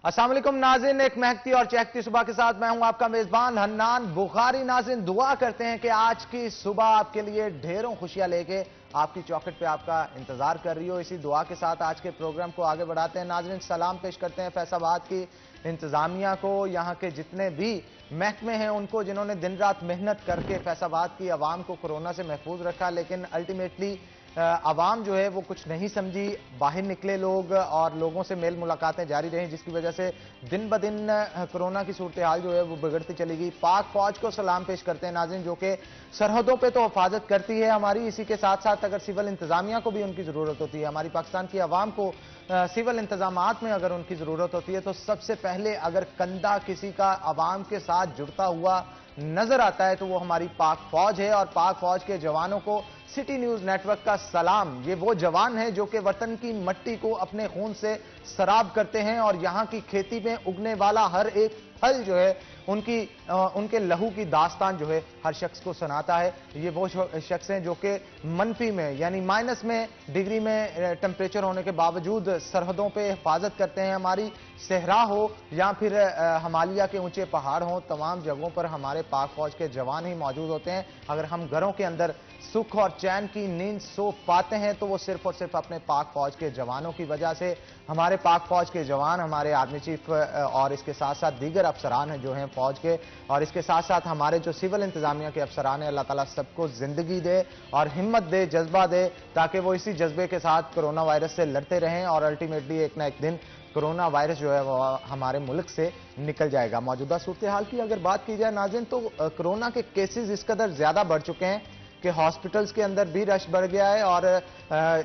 अस्सलाम वालेकुम नाज़रीन, एक महकती और चहकती सुबह के साथ मैं हूं आपका मेजबान हन्नान बुखारी। नाज़रीन, दुआ करते हैं कि आज की सुबह आपके लिए ढेरों खुशियां लेके आपकी चौखट पे आपका इंतजार कर रही हो। इसी दुआ के साथ आज के प्रोग्राम को आगे बढ़ाते हैं। नाज़रीन, सलाम पेश करते हैं फैसलाबाद की इंतजामिया को, यहाँ के जितने भी महकमे हैं उनको, जिन्होंने दिन रात मेहनत करके फैसलाबाद की आवाम को कोरोना से महफूज रखा, लेकिन अल्टीमेटली आवाम जो है वो कुछ नहीं समझी। बाहर निकले लोग और लोगों से मेल मुलाकातें जारी रहीं, जिसकी वजह से दिन ब दिन कोरोना की सूरत हाल जो है वो बिगड़ती चली गई। पाक फौज को सलाम पेश करते हैं नाज़रीन, जो कि सरहदों पे तो हिफाजत करती है हमारी, इसी के साथ साथ अगर सिविल इंतजामिया को भी उनकी जरूरत होती है, हमारी पाकिस्तान की आवाम को सिविल इंतजामात में अगर उनकी जरूरत होती है, तो सबसे पहले अगर कंधा किसी का आवाम के साथ जुड़ता हुआ नजर आता है तो वो हमारी पाक फौज है। और पाक फौज के जवानों को सिटी न्यूज नेटवर्क का सलाम। ये वो जवान हैं जो कि वतन की मट्टी को अपने खून से सराब करते हैं और यहां की खेती में उगने वाला हर एक फल जो है उनके लहू की दास्तान जो है हर शख्स को सुनाता है। ये वो शख्स हैं जो कि मनफी में यानी माइनस में डिग्री में टेम्परेचर होने के बावजूद सरहदों पे हिफाजत करते हैं। हमारी सहरा हो या फिर हिमालय के ऊंचे पहाड़ हों, तमाम जगहों पर हमारे पाक फौज के जवान ही मौजूद होते हैं। अगर हम घरों के अंदर सुख और चैन की नींद सो पाते हैं तो वो सिर्फ और सिर्फ अपने पाक फौज के जवानों की वजह से। हमारे पाक फौज के जवान, हमारे आर्मी चीफ और इसके साथ साथ दीगर अफसरान हैं जो हैं फौज के, और इसके साथ साथ हमारे जो सिविल इंतजामिया के अफसरान हैं, अल्लाह ताला सबको जिंदगी दे और हिम्मत दे, जज्बा दे, ताकि वो इसी जज्बे के साथ कोरोना वायरस से लड़ते रहें और अल्टीमेटली एक ना एक दिन कोरोना वायरस जो है वो हमारे मुल्क से निकल जाएगा। मौजूदा सूरत हाल की अगर बात की जाए नाज़रीन, तो कोरोना के केसेस इस कदर ज्यादा बढ़ चुके हैं कि हॉस्पिटल्स के अंदर भी रश बढ़ गया है, और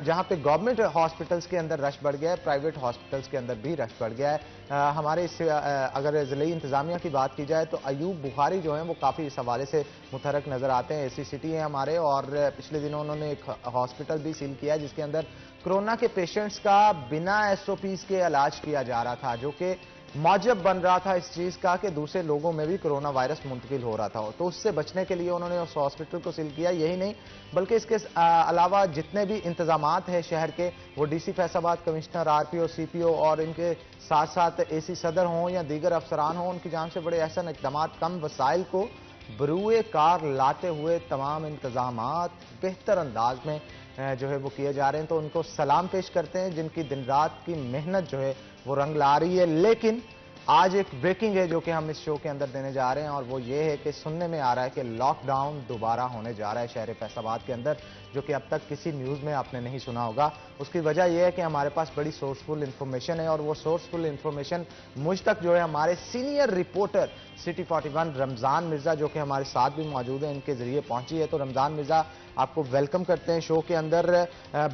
जहां पे गवर्नमेंट हॉस्पिटल्स के अंदर रश बढ़ गया है, प्राइवेट हॉस्पिटल्स के अंदर भी रश बढ़ गया है। हमारे इस अगर ज़िले इंतजामिया की बात की जाए तो अयूब बुखारी जो हैं वो काफ़ी इस हवाले से मुतहरक नज़र आते हैं। एसी सिटी है हमारे, और पिछले दिनों उन्होंने एक हॉस्पिटल भी सील किया जिसके अंदर कोरोना के पेशेंट्स का बिना SOPs के इलाज किया जा रहा था, जो कि मौजब बन रहा था इस चीज का कि दूसरे लोगों में भी कोरोना वायरस मुंतकिल हो रहा था। तो उससे बचने के लिए उन्होंने उस हॉस्पिटल को सील किया। यही नहीं बल्कि इसके अलावा जितने भी इंतजामात हैं शहर के, वो DC Faisalabad, commissioner, RPO, CPO और इनके साथ साथ AC सदर हों या दीगर अफसरान हों, उनकी जान से बड़े एहसन इकदाम, कम वसाइल को बरूए कार लाते हुए तमाम इंतजामात बेहतर अंदाज में जो है वो किए जा रहे हैं। तो उनको सलाम पेश करते हैं जिनकी दिन रात की मेहनत जो है वो रंग ला रही है। लेकिन आज एक ब्रेकिंग है जो कि हम इस शो के अंदर देने जा रहे हैं, और वो ये है कि सुनने में आ रहा है कि लॉकडाउन दोबारा होने जा रहा है शहर फैसलाबाद के अंदर, जो कि अब तक किसी न्यूज़ में आपने नहीं सुना होगा। उसकी वजह यह है कि हमारे पास बड़ी सोर्सफुल इंफॉर्मेशन है, और वो सोर्सफुल इंफॉर्मेशन मुझ तक जो है हमारे senior reporter city 41 Ramzan Mirza, जो कि हमारे साथ भी मौजूद हैं, इनके जरिए पहुंची है। तो रमज़ान मिर्ज़ा, आपको वेलकम करते हैं शो के अंदर।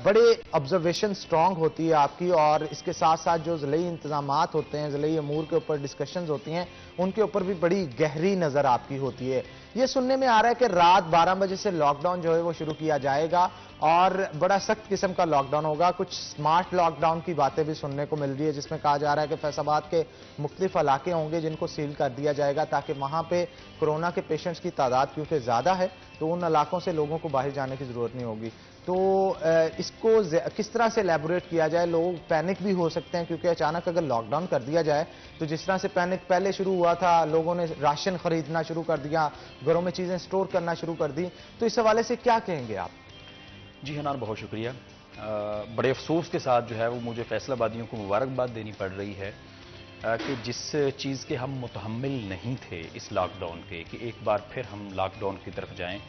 बड़े ऑब्जर्वेशन स्ट्रांग होती है आपकी, और इसके साथ साथ जो ज़िले इंतजामात होते हैं, ज़िले अमूर के ऊपर डिस्कशंस होती हैं, उनके ऊपर भी बड़ी गहरी नज़र आपकी होती है। ये सुनने में आ रहा है कि रात 12 बजे से लॉकडाउन जो है वो शुरू किया जाएगा, और बड़ा सख्त किस्म का लॉकडाउन होगा। कुछ स्मार्ट लॉकडाउन की बातें भी सुनने को मिल रही है, जिसमें कहा जा रहा है कि फैसलाबाद के मुख्तलिफ इलाके होंगे जिनको सील कर दिया जाएगा, ताकि वहां पे कोरोना के पेशेंट्स की तादाद क्योंकि ज्यादा है तो उन इलाकों से लोगों को बाहर जाने की जरूरत नहीं होगी। तो इसको किस तरह से एलैबोरेट किया जाए? लोग पैनिक भी हो सकते हैं, क्योंकि अचानक अगर लॉकडाउन कर दिया जाए तो जिस तरह से पैनिक पहले शुरू हुआ था, लोगों ने राशन खरीदना शुरू कर दिया, घरों में चीजें स्टोर करना शुरू कर दी, तो इस हवाले से क्या कहेंगे आप? जी हनान, बहुत शुक्रिया। बड़े अफसोस के साथ जो है वो मुझे फैसलाबादियों को मुबारकबाद देनी पड़ रही है कि जिस चीज़ के हम मुतहम्मिल नहीं थे इस लॉकडाउन के, कि एक बार फिर हम लॉकडाउन की तरफ जाएं।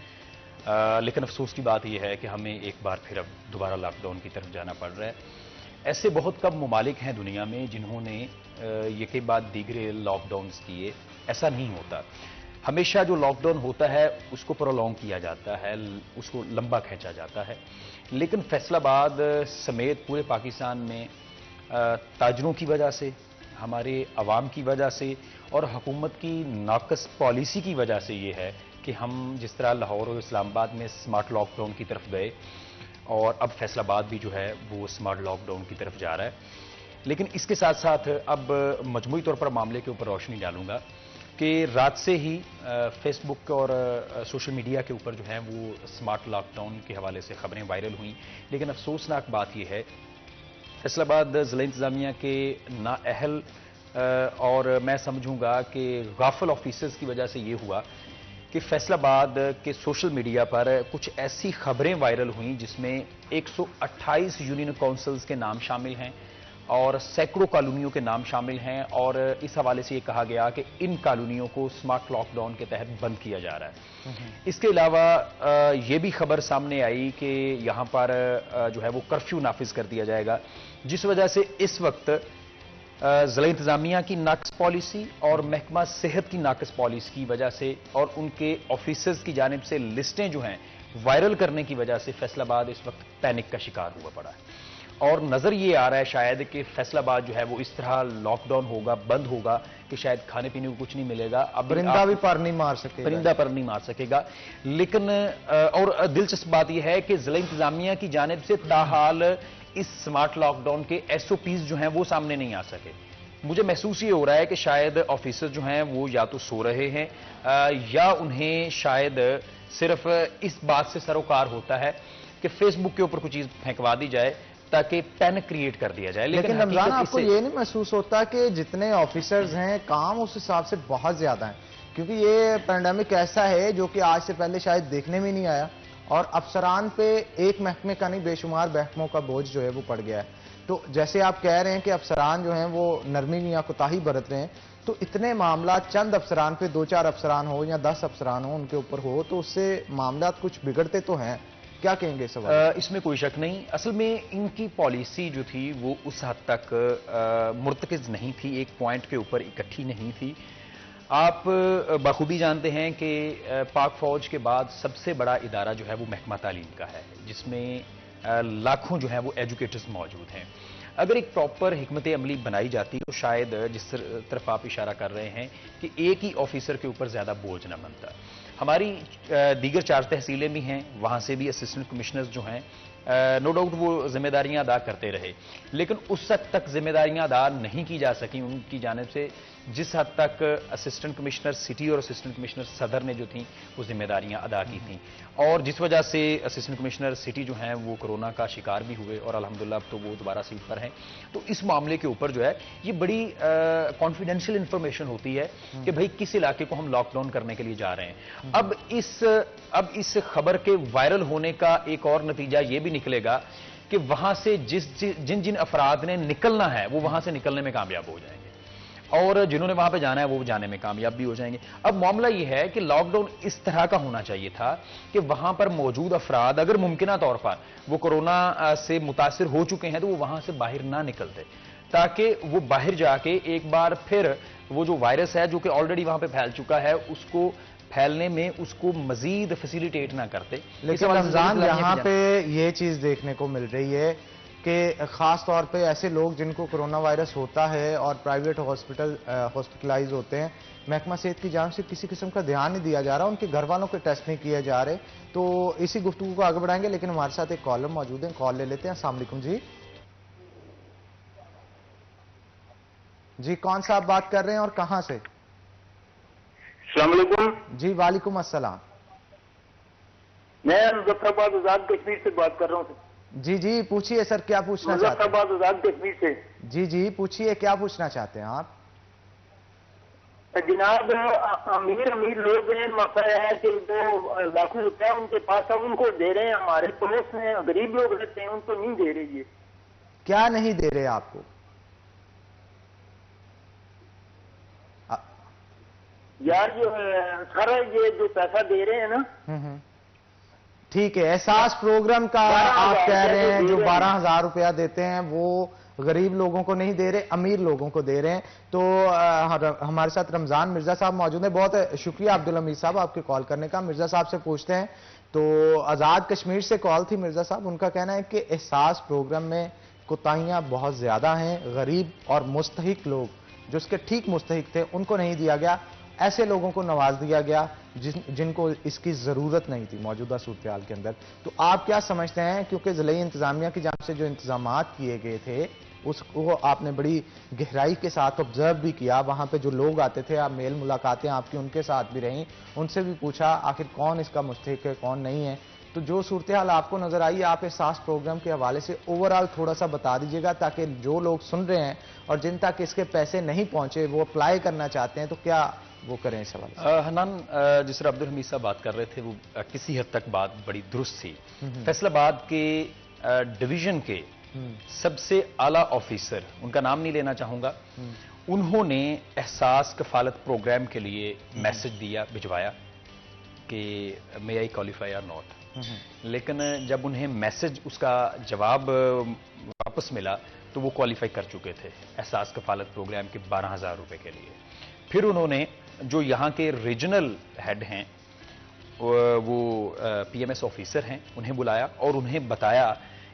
लेकिन अफसोस की बात यह है कि हमें एक बार फिर अब दोबारा लॉकडाउन की तरफ जाना पड़ रहा है। ऐसे बहुत कम ममालिक हैं दुनिया में जिन्होंने ये के बाद दीगरे लॉकडाउन्स किए। ऐसा नहीं होता। हमेशा जो लॉकडाउन होता है उसको प्रोलॉन्ग किया जाता है, उसको लंबा खींचा जाता है। लेकिन फैसलाबाद समेत पूरे पाकिस्तान में ताजरों की वजह से, हमारे अवाम की वजह से और हुकूमत की नाकस पॉलिसी की वजह से ये है कि हम जिस तरह लाहौर और इस्लामाबाद में स्मार्ट लॉकडाउन की तरफ गए, और अब फैसलाबाद भी जो है वो स्मार्ट लॉकडाउन की तरफ जा रहा है। लेकिन इसके साथ साथ अब मजमूई तौर पर मामले के ऊपर रोशनी डालूंगा कि रात से ही फेसबुक और सोशल मीडिया के ऊपर जो है वो स्मार्ट लॉकडाउन के हवाले से खबरें वायरल हुई। लेकिन अफसोसनाक बात यह है, फैसलाबाद ज़िला इंतज़ामिया के नाअहल और मैं समझूंगा कि गाफिल ऑफिसर्स की वजह से ये हुआ कि फैसलाबाद के सोशल मीडिया पर कुछ ऐसी खबरें वायरल हुई जिसमें 128 यूनियन काउंसिल्स के नाम शामिल हैं और सैकड़ों कॉलोनियों के नाम शामिल हैं, और इस हवाले से ये कहा गया कि इन कॉलोनियों को स्मार्ट लॉकडाउन के तहत बंद किया जा रहा है। इसके अलावा ये भी खबर सामने आई कि यहां पर जो है वो कर्फ्यू नाफिज कर दिया जाएगा, जिस वजह से इस वक्त जिला इंतजामिया की नाकस पॉलिसी और महकमा सेहत की नाकस पॉलिसी की वजह से और उनके ऑफिसर्स की जानिब से लिस्टें जो हैं वायरल करने की वजह से फैसलाबाद इस वक्त पैनिक का शिकार हुआ पड़ा है। और नजर ये आ रहा है शायद कि फैसलाबाद जो है वो इस तरह लॉकडाउन होगा, बंद होगा कि शायद खाने पीने को कुछ नहीं मिलेगा। अब परिंदा भी पर नहीं मार सकेगा, परिंदा पर नहीं मार सकेगा। लेकिन और दिलचस्प बात यह है कि जिला इंतजामिया की जानिब से ताहाल इस स्मार्ट लॉकडाउन के एसओपीज जो हैं वो सामने नहीं आ सके। मुझे महसूस ये हो रहा है कि शायद ऑफिसर जो हैं वो या तो सो रहे हैं या उन्हें शायद सिर्फ इस बात से सरोकार होता है कि फेसबुक के ऊपर कोई चीज फेंकवा दी जाए ताकि पैनिक क्रिएट कर दिया जाए। लेकिन रमजान, आपको ये नहीं महसूस होता कि जितने ऑफिसर्स हैं काम उस हिसाब से बहुत ज्यादा है? क्योंकि ये पैंडेमिक ऐसा है जो कि आज से पहले शायद देखने में नहीं आया, और अफसरान पे एक महकमे का नहीं बेशुमार महकमों का बोझ जो है वो पड़ गया है। तो जैसे आप कह रहे हैं कि अफसरान जो हैं वो नरमी या कोताही बरत रहे हैं, तो इतने मामला चंद अफसरान पे 2-4 अफसरान हो या 10 अफसरान हो उनके ऊपर हो तो उससे मामला कुछ बिगड़ते तो हैं। क्या कहेंगे सवाल? इसमें कोई शक नहीं। असल में इनकी पॉलिसी जो थी वो उस हद तक मुर्तकिज नहीं थी, एक पॉइंट के ऊपर इकट्ठी नहीं थी। आप बखूबी जानते हैं कि पाक फौज के बाद सबसे बड़ा इदारा जो है वो महकमा तालीम का है, जिसमें लाखों जो है वो एजुकेटर्स मौजूद हैं। अगर एक प्रॉपर हिकमत अमली बनाई जाती तो शायद जिस तरफ आप इशारा कर रहे हैं कि एक ही ऑफिसर के ऊपर ज्यादा बोझ न बनता। हमारी दीगर 4 तहसीलें भी हैं, वहां से भी असिस्टेंट कमिश्नर्स जो हैं नो डाउट वो जिम्मेदारियां अदा करते रहे, लेकिन उस हद तक जिम्मेदारियां अदा नहीं की जा सकी उनकी जानिब से जिस हद तक असिस्टेंट कमिश्नर सिटी और असिस्टेंट कमिश्नर सदर ने जो थी वो जिम्मेदारियां अदा की थी, और जिस वजह से असिस्टेंट कमिश्नर सिटी जो हैं वो कोरोना का शिकार भी हुए और अल्हम्दुलिल्लाह अब तो वो दोबारा सीट पर हैं। तो इस मामले के ऊपर जो है ये बड़ी कॉन्फिडेंशियल इंफॉर्मेशन होती है कि भाई किस इलाके को हम लॉकडाउन करने के लिए जा रहे हैं। अब इस खबर के वायरल होने का एक और नतीजा ये भी निकलेगा कि वहां से जिन जिन अफराद ने निकलना है वो वहां से निकलने में कामयाब हो जाएंगे, और जिन्होंने वहां पे जाना है वो जाने में कामयाब भी हो जाएंगे। अब मामला यह है कि लॉकडाउन इस तरह का होना चाहिए था कि वहां पर मौजूद अफराद अगर मुमकिना तौर पर वो कोरोना से मुतासिर हो चुके हैं तो वो वहां से बाहर ना निकलते, ताकि वो बाहर जाके एक बार फिर वो जो वायरस है जो कि ऑलरेडी वहां पे फैल चुका है उसको फैलने में उसको मजीद फैसिलिटेट ना करते। लेकिन रमजान यहाँ पे ये चीज देखने को मिल रही है कि खास तौर पे ऐसे लोग जिनको कोरोना वायरस होता है और प्राइवेट हॉस्पिटलाइज होते हैं, महकमा सेहत की जानिब से किसी किस्म का ध्यान नहीं दिया जा रहा, उनके घर वालों के टेस्ट नहीं किए जा रहे। तो इसी गुफ्तगू को आगे बढ़ाएंगे, लेकिन हमारे साथ एक कॉलर मौजूद है, कॉल ले लेते हैं। अस्सलाम वालेकुम जी। जी कौन सा आप बात कर रहे हैं और कहां से? अस्सलाम वालेकुम। जी वालेकुम अस्सलाम। मैं मुजफ्फराबाद आजाद कश्मीर से बात कर रहा हूँ। जी जी पूछिए सर, क्या पूछना चाहते हैं? मुजफ्फराबाद आजाद कश्मीर से। जी जी पूछिए, क्या पूछना चाहते हैं आप? जनाब अमीर लोग हैं, मसला है कि वो लाखों रुपया उनके पास अब उनको दे रहे हैं, हमारे पड़ोस में गरीब लोग रहते हैं उनको नहीं दे रही है। क्या नहीं दे रहे आपको? यार जो सारा ये जो पैसा दे रहे हैं ना, ठीक है, एहसास प्रोग्राम का आप कह रहे हैं जो 12,000 रुपया देते हैं वो गरीब लोगों को नहीं दे रहे, अमीर लोगों को दे रहे हैं। तो हमारे साथ रमजान मिर्जा साहब मौजूद हैं। बहुत शुक्रिया अब्दुल हमीद साहब आपके कॉल करने का। मिर्जा साहब से पूछते हैं। तो आजाद कश्मीर से कॉल थी मिर्जा साहब, उनका कहना है कि एहसास प्रोग्राम में कोताहियां बहुत ज्यादा हैं, गरीब और मुस्तहिक लोग जो उसके ठीक मुस्तहिक थे उनको नहीं दिया गया, ऐसे लोगों को नवाज दिया गया जिनको इसकी जरूरत नहीं थी मौजूदा सूरत के अंदर। तो आप क्या समझते हैं, क्योंकि जिला इंतजामिया की जानिब से जो इंतजामात किए गए थे उसको आपने बड़ी गहराई के साथ ऑब्जर्व भी किया, वहां पे जो लोग आते थे, आप मेल मुलाकातें आपकी उनके साथ भी रहीं, उनसे भी पूछा आखिर कौन इसका मुस्तहिक है कौन नहीं है, तो जो सूरत हाल आपको नजर आई, आप एहसास प्रोग्राम के हवाले से ओवरऑल थोड़ा सा बता दीजिएगा, ताकि जो लोग सुन रहे हैं और जिन तक इसके पैसे नहीं पहुंचे, वो अप्लाई करना चाहते हैं, तो क्या वो करें इस हवाले? हनान, जिस तरह अब्दुल हमीद साहब बात कर रहे थे, वो किसी हद तक बात बड़ी दुरुस्त थी। फैसलाबाद के डिवीजन के सबसे आला ऑफिसर, उनका नाम नहीं लेना चाहूंगा, उन्होंने एहसास कफालत प्रोग्राम के लिए मैसेज दिया, भिजवाया कि मे आई क्वालिफाई और नॉट। लेकिन जब उन्हें मैसेज, उसका जवाब वापस मिला, तो वो क्वालिफाई कर चुके थे एहसास कफालत प्रोग्राम के 12,000 रुपए के लिए। फिर उन्होंने जो यहाँ के रीजनल हेड हैं, वो PMS ऑफिसर हैं, उन्हें बुलाया और उन्हें बताया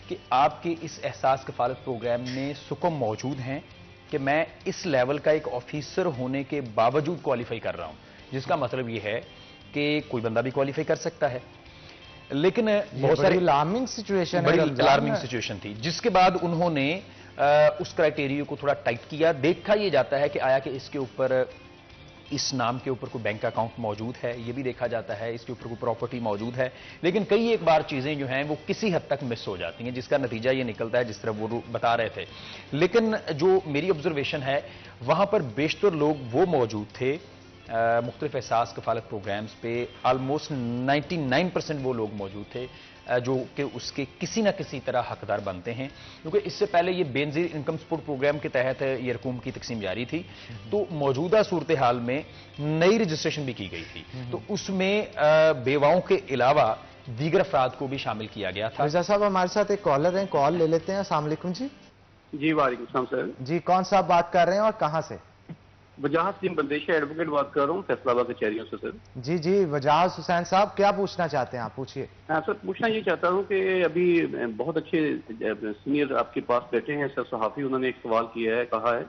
कि आपके इस एहसास कफालत प्रोग्राम में सुकम मौजूद हैं कि मैं इस लेवल का एक ऑफिसर होने के बावजूद क्वालिफाई कर रहा हूं, जिसका मतलब ये है कि कोई बंदा भी क्वालिफाई कर सकता है। लेकिन बहुत सारी अलार्मिंग सिचुएशन, बड़ी अलार्मिंग सिचुएशन थी, जिसके बाद उन्होंने उस क्राइटेरिया को थोड़ा टाइट किया। देखा यह जाता है कि आया कि इसके ऊपर, इस नाम के ऊपर कोई बैंक अकाउंट मौजूद है, ये भी देखा जाता है, इसके ऊपर कोई प्रॉपर्टी मौजूद है। लेकिन कई एक बार चीजें जो हैं वो किसी हद तक मिस हो जाती हैं, जिसका नतीजा ये निकलता है जिस तरह वो बता रहे थे। लेकिन जो मेरी ऑब्जर्वेशन है, वहां पर बेशतर लोग वो मौजूद थे मुख्तलिफ एहसास कफालत प्रोग्राम्स पे, ऑलमोस्ट 99% वो लोग मौजूद थे जो कि उसके किसी ना किसी तरह हकदार बनते हैं, क्योंकि इससे पहले ये बेनजीर इनकम सपोर्ट प्रोग्राम के तहत ये रकूम की तकसीम जारी थी। तो मौजूदा सूरत हाल में नई रजिस्ट्रेशन भी की गई थी, तो उसमें बेवाओं के अलावा दीगर अफराद को भी शामिल किया गया था। मिर्जा साहब हमारे साथ एक कॉलर हैं, कॉल ले लेते हैं। अस्सलाम वालेकुम जी। जी वालेकुम सलाम सर। जी, कौन साहब बात कर रहे हैं और कहां से? वजाहत सिंह बंदेशा एडवोकेट बात कर रहा हूँ फैसलाबाद कचहरियों से सर। जी जी, वजाहत हुसैन साहब, क्या पूछना चाहते हैं आप? पूछिए। हाँ सर, पूछना ये चाहता हूँ कि अभी बहुत अच्छे सीनियर आपके पास बैठे हैं सर सहाफ़ी, उन्होंने एक सवाल किया है, कहा है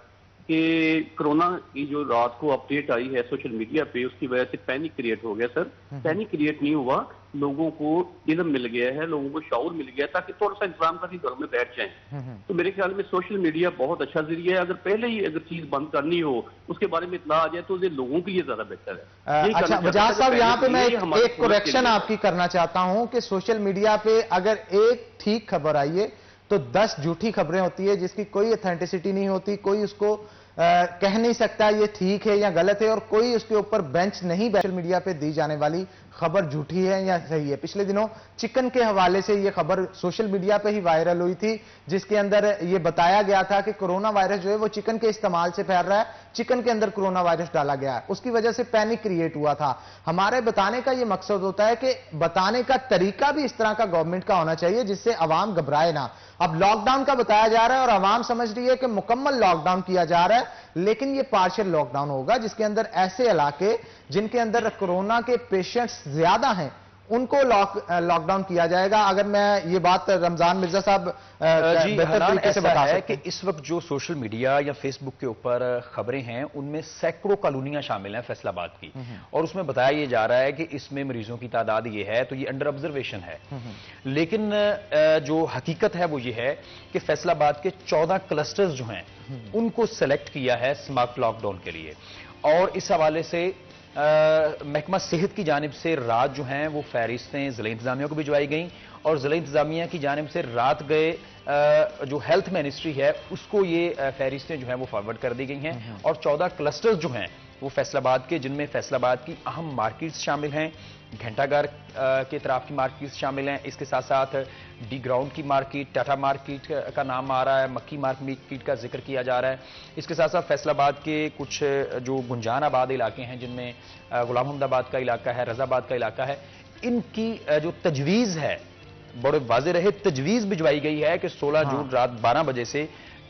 कि कोरोना की जो रात को अपडेट आई है सोशल मीडिया पे, उसकी वजह से पैनिक क्रिएट हो गया। सर पैनिक क्रिएट नहीं हुआ, लोगों को इल्म मिल गया है, लोगों को शऊर मिल गया ताकि थोड़ा सा इंतजाम करके घर में बैठ जाएं। तो मेरे ख्याल में सोशल मीडिया बहुत अच्छा जरिया है। अगर पहले ही अगर चीज बंद करनी हो, उसके बारे में इत्तला आ जाए, तो ये लोगों के लिए ज्यादा बेहतर है। अच्छा वजाहत साहब, यहाँ पे मैं एक करेक्शन आपकी करना चाहता हूँ कि सोशल मीडिया पे अगर एक ठीक खबर आई है तो 10 झूठी खबरें होती है, जिसकी कोई ऑथेंटिसिटी नहीं होती, कोई उसको कह नहीं सकता ये ठीक है या गलत है, और कोई उसके ऊपर बेंच नहीं। सोशल मीडिया पे दी जाने वाली खबर झूठी है या सही है। पिछले दिनों चिकन के हवाले से ये खबर सोशल मीडिया पे ही वायरल हुई थी, जिसके अंदर ये बताया गया था कि कोरोना वायरस जो है वो चिकन के इस्तेमाल से फैल रहा है, चिकन के अंदर कोरोना वायरस डाला गया है, उसकी वजह से पैनिक क्रिएट हुआ था। हमारे बताने का ये मकसद होता है कि बताने का तरीका भी इस तरह का गवर्नमेंट का होना चाहिए जिससे अवाम घबराए ना। अब लॉकडाउन का बताया जा रहा है और अवाम समझ रही है कि मुकम्मल लॉकडाउन किया जा रहा है, लेकिन ये पार्शियल लॉकडाउन होगा, जिसके अंदर ऐसे इलाके जिनके अंदर कोरोना के पेशेंट्स ज्यादा हैं उनको लॉकडाउन किया जाएगा। अगर मैं ये बात रमजान मिर्जा साहब बेहतर तरीके से बता है कि इस वक्त जो सोशल मीडिया या फेसबुक के ऊपर खबरें हैं, उनमें सैकड़ों कॉलोनियां शामिल हैं फैसलाबाद की, और उसमें बताया ये जा रहा है कि इसमें मरीजों की तादाद ये है, तो ये अंडर ऑब्जर्वेशन है। लेकिन जो हकीकत है वो ये है कि फैसलाबाद के 14 क्लस्टर्स जो हैं उनको सेलेक्ट किया है स्मार्ट लॉकडाउन के लिए, और इस हवाले से महकमा सेहत की जानिब से रात जो हैं वो फहरिस्तें ज़िला इंतजामिया को भिजवाई गई, और ज़िला इंतजामिया की जानिब से रात गए जो हेल्थ मिनिस्ट्री है उसको ये फहरिस्तें जो हैं वो फॉरवर्ड कर दी गई हैं। और 14 क्लस्टर्स जो हैं वो फैसलाबाद के, जिनमें फैसलाबाद की अहम मार्केट्स शामिल हैं, घंटाघर के तरफ की मार्केट्स शामिल हैं, इसके साथ साथ डी ग्राउंड की मार्केट, टाटा मार्केट का नाम आ रहा है, मक्की मार्केट का जिक्र किया जा रहा है। इसके साथ साथ फैसलाबाद के कुछ जो गुंजान आबाद इलाके हैं, जिनमें गुलाम हमदाबाद का इलाका है, रजाबाद का इलाका है, इनकी जो तजवीज़ है बड़े वाज़े रहे, तजवीज़ भिजवाई गई है कि 16 जून रात 12 बजे से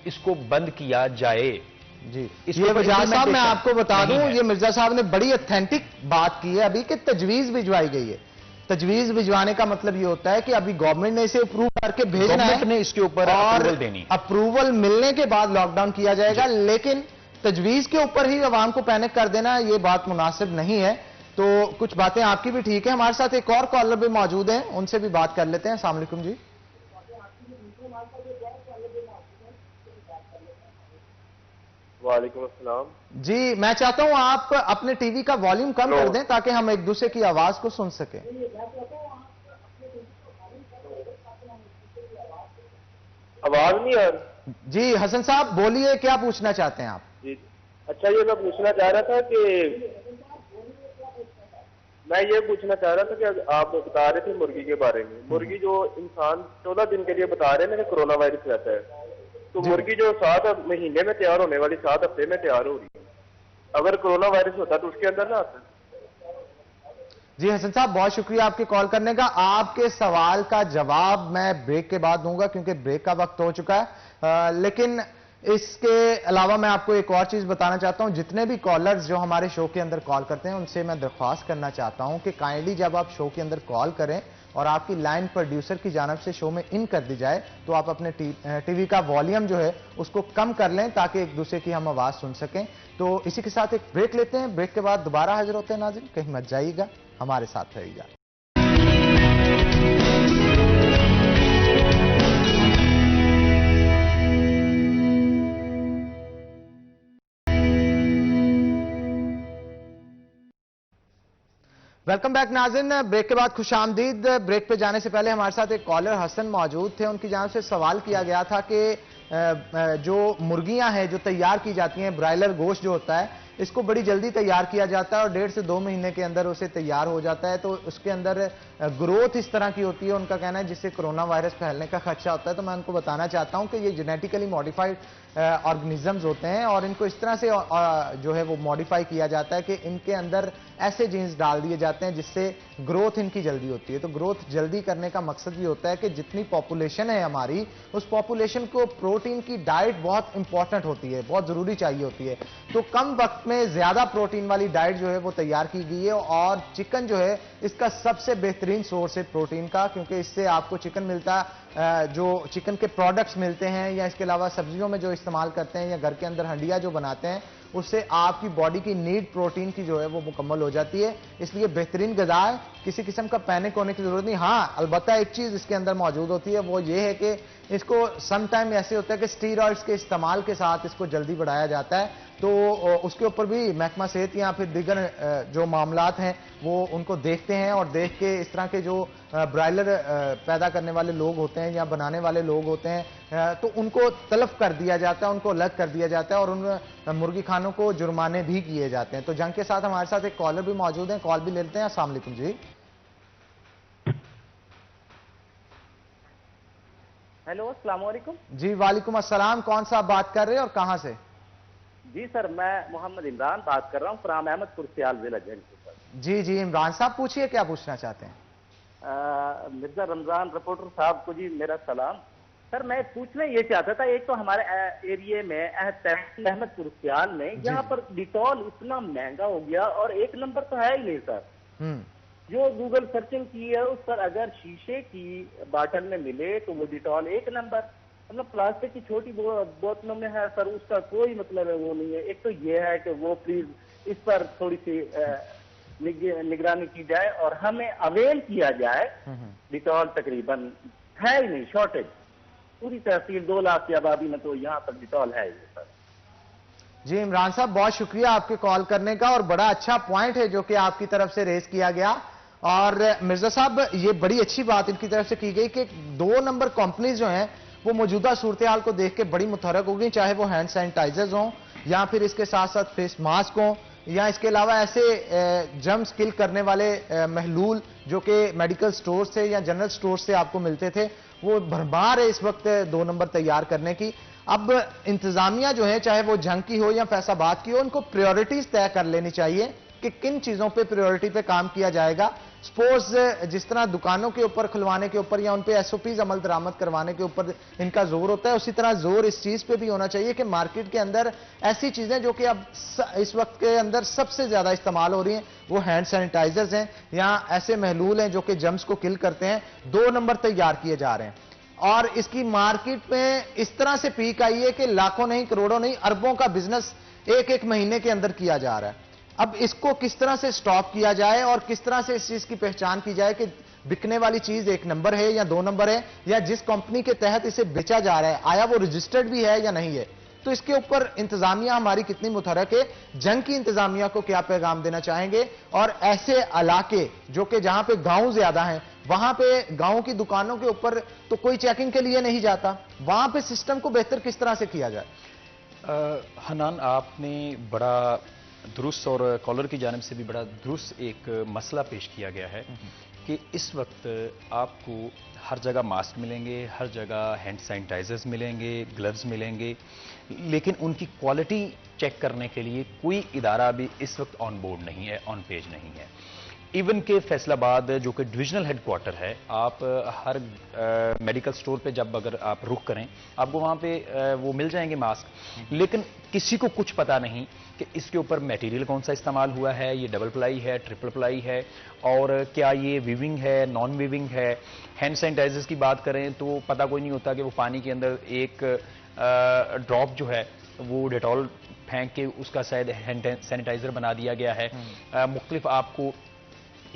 इसको बंद किया जाए। जी, ये वजाह साहब मैं आपको बता दूं, ये मिर्जा साहब ने बड़ी ऑथेंटिक बात की है अभी कि तजवीज भिजवाई गई है। तजवीज भिजवाने का मतलब ये होता है कि अभी गवर्नमेंट ने इसे अप्रूव करके भेजना है, ने इसके ऊपर अप्रूवल देनी, अप्रूवल मिलने के बाद लॉकडाउन किया जाएगा। लेकिन तजवीज के ऊपर ही अवाम को पैनिक कर देना ये बात मुनासिब नहीं है। तो कुछ बातें आपकी भी ठीक है। हमारे साथ एक और कॉलर भी मौजूद हैं, उनसे भी बात कर लेते हैं। अस्सलाम वालेकुम जी। वालेकुम अस्सलाम जी, मैं चाहता हूं आप अपने टीवी का वॉल्यूम कम कर दें ताकि हम एक दूसरे की आवाज को सुन सकें। आवाज नहीं आ रही? जी हसन साहब बोलिए, क्या पूछना चाहते हैं आप? जी अच्छा, ये मैं पूछना चाह रहा था कि आप बता रहे थे मुर्गी के बारे में। मुर्गी जो इंसान 14 दिन के लिए बता रहे हैं ना कि कोरोना वायरस रहता है, तो मुर्गी जो 7 महीने में तैयार होने वाली 7 हफ्ते में तैयार हो रही है, अगर कोरोना वायरस होता तो उसके अंदर ना आता? जी हसन साहब बहुत शुक्रिया आपके कॉल करने का। आपके सवाल का जवाब मैं ब्रेक के बाद दूंगा क्योंकि ब्रेक का वक्त हो चुका है। लेकिन इसके अलावा मैं आपको एक और चीज बताना चाहता हूं। जितने भी कॉलर्स जो हमारे शो के अंदर कॉल करते हैं उनसे मैं दरख्वास्त करना चाहता हूं कि काइंडली जब आप शो के अंदर कॉल करें और आपकी लाइन प्रोड्यूसर की जानब से शो में इन कर दी जाए तो आप अपने टीवी का वॉल्यूम जो है उसको कम कर लें ताकि एक दूसरे की हम आवाज सुन सकें। तो इसी के साथ एक ब्रेक लेते हैं, ब्रेक के बाद दोबारा हाजिर होते हैं। नाज़रीन कहीं मत जाइएगा, हमारे साथ रहिएगा। वेलकम बैक नाज़रीन, ब्रेक के बाद खुशामदीद। ब्रेक पे जाने से पहले हमारे साथ एक कॉलर हसन मौजूद थे। उनकी जानिब से सवाल किया गया था कि जो मुर्गियां हैं जो तैयार की जाती हैं, ब्रायलर गोश्त जो होता है, इसको बड़ी जल्दी तैयार किया जाता है और 1.5 से 2 महीने के अंदर उसे तैयार हो जाता है। तो उसके अंदर ग्रोथ इस तरह की होती है, उनका कहना है, जिससे कोरोना वायरस फैलने का खदशा होता है। तो मैं उनको बताना चाहता हूं कि ये जेनेटिकली मॉडिफाइड ऑर्गेनिजम्स होते हैं और इनको इस तरह से जो है वो मॉडिफाई किया जाता है कि इनके अंदर ऐसे जीन्स डाल दिए जाते हैं जिससे ग्रोथ इनकी जल्दी होती है। तो ग्रोथ जल्दी करने का मकसद भी होता है कि जितनी पॉपुलेशन है हमारी, उस पॉपुलेशन को प्रोटीन की डाइट बहुत इंपॉर्टेंट होती है, बहुत जरूरी चाहिए होती है। तो कम वक्त में ज्यादा प्रोटीन वाली डाइट जो है वो तैयार की गई है और चिकन जो है इसका सबसे बेहतरीन सोर्स है प्रोटीन का, क्योंकि इससे आपको चिकन मिलता है, जो चिकन के प्रोडक्ट्स मिलते हैं या इसके अलावा सब्जियों में जो इस्तेमाल करते हैं या घर के अंदर हंडिया जो बनाते हैं, उससे आपकी बॉडी की नीड प्रोटीन की जो है वो मुकम्मल हो जाती है। इसलिए बेहतरीन ग़िज़ा है, किसी किस्म का पैनिक होने की जरूरत नहीं। हाँ अलबत्ता एक चीज इसके अंदर मौजूद होती है, वो ये है कि इसको सम टाइम ऐसे होता है कि स्टीरॉइड्स के इस्तेमाल के साथ इसको जल्दी बढ़ाया जाता है। तो उसके ऊपर भी महकमा सेहत या फिर दीगर जो मामलात हैं वो उनको देखते हैं और देख के इस तरह के जो ब्रायलर पैदा करने वाले लोग होते हैं या बनाने वाले लोग होते हैं तो उनको तलब कर दिया जाता है, उनको अलग कर दिया जाता है और उन मुर्गी खानों को जुर्माने भी किए जाते हैं। तो जंग के साथ हमारे साथ एक कॉलर भी मौजूद है, कॉल भी लेते हैं। अस्सलाम वालेकुम जी। हेलो अस्सलाम वालेकुम। जी वालेकुम अस्सलाम, कौन सा आप बात कर रहे हैं और कहां से? जी सर मैं मोहम्मद इमरान बात कर रहा हूँ फ्राम अहमदपुर सियाल जिला जैन से। जी जी इमरान साहब पूछिए, क्या पूछना चाहते हैं? मिर्जा रमजान रिपोर्टर साहब को जी मेरा सलाम। सर मैं पूछना ये चाहता था, एक तो हमारे एरिया में अहमदपुर सियाल में यहाँ पर डिटॉल इतना महंगा हो गया और एक नंबर तो है ही नहीं सर। जो गूगल सर्चिंग की है उस पर अगर शीशे की बाटल में मिले तो वो डिटॉल एक नंबर, मतलब प्लास्टिक की छोटी बोतलों में है सर, उसका कोई मतलब है वो नहीं है। एक तो ये है कि वो प्लीज इस पर थोड़ी सी निगरानी की जाए और हमें अवेल किया जाए। डिटॉल तकरीबन है ही नहीं, शॉर्टेज पूरी तहसील 2 लाख की आबादी में तो यहाँ पर डिटॉल है ही सर। जी इमरान साहब बहुत शुक्रिया आपके कॉल करने का और बड़ा अच्छा पॉइंट है जो कि आपकी तरफ से रेज किया गया। और मिर्जा साहब ये बड़ी अच्छी बात इनकी तरफ से की गई कि 2 नंबर कंपनीज जो हैं वो मौजूदा सूरत हाल को देख के बड़ी मुतहरक हो गई, चाहे वो हैंड सैनिटाइजर्स हों या फिर इसके साथ साथ फेस मास्क हों या इसके अलावा ऐसे जर्म्स किल करने वाले महलूल जो कि मेडिकल स्टोर से या जनरल स्टोर से आपको मिलते थे, वो भरमार है इस वक्त 2 नंबर तैयार करने की। अब इंतजामिया जो है चाहे वो जंग की हो या फैसलाबाद की हो, उनको प्रायोरिटीज तय कर लेनी चाहिए कि किन चीजों पे प्रायोरिटी पे काम किया जाएगा। स्पोर्ट्स जिस तरह दुकानों के ऊपर खुलवाने के ऊपर या उन पे एसओपीज अमल दरामद करवाने के ऊपर इनका जोर होता है, उसी तरह जोर इस चीज पे भी होना चाहिए कि मार्केट के अंदर ऐसी चीजें जो कि अब इस वक्त के अंदर सबसे ज्यादा इस्तेमाल हो रही हैं वो हैंड सैनिटाइजर्स हैं या ऐसे महलूल हैं जो कि जर्म्स को किल करते हैं, 2 नंबर तैयार किए जा रहे हैं। और इसकी मार्केट में इस तरह से पीक आई है कि लाखों नहीं, करोड़ों नहीं, अरबों का बिजनेस एक महीने के अंदर किया जा रहा है। अब इसको किस तरह से स्टॉप किया जाए और किस तरह से इस चीज की पहचान की जाए कि बिकने वाली चीज 1 नंबर है या 2 नंबर है, या जिस कंपनी के तहत इसे बेचा जा रहा है आया वो रजिस्टर्ड भी है या नहीं है। तो इसके ऊपर इंतजामिया हमारी कितनी मुतहरक है, जंग की इंतजामिया को क्या पैगाम देना चाहेंगे और ऐसे इलाके जो कि जहां पे गांव ज्यादा हैं वहां पे गांव की दुकानों के ऊपर तो कोई चेकिंग के लिए नहीं जाता, वहां पे सिस्टम को बेहतर किस तरह से किया जाए? हनान, आपने बड़ा दुरुस्त और कॉलर की जानिब से भी बड़ा दुरुस्त एक मसला पेश किया गया है कि इस वक्त आपको हर जगह मास्क मिलेंगे, हर जगह हैंड सैनिटाइजर्स मिलेंगे, ग्लव्स मिलेंगे, लेकिन उनकी क्वालिटी चेक करने के लिए कोई इदारा भी इस वक्त ऑन बोर्ड नहीं है, ऑन पेज नहीं है। इवन के फैसलाबाद जो कि डिविजनल हेडक्वार्टर है, आप हर मेडिकल स्टोर पे जब अगर आप रुख करें आपको वहां पे वो मिल जाएंगे मास्क, लेकिन किसी को कुछ पता नहीं कि इसके ऊपर मटेरियल कौन सा इस्तेमाल हुआ है, ये डबल प्लाई है, ट्रिपल प्लाई है, और क्या ये वीविंग है, नॉन वीविंग है। हैंड सैनिटाइजर्स की बात करें तो पता कोई नहीं होता कि वो पानी के अंदर एक ड्रॉप जो है वो डेटॉल फेंक के उसका शायद हैंड सैनिटाइजर बना दिया गया है। मुख्तलिफ आपको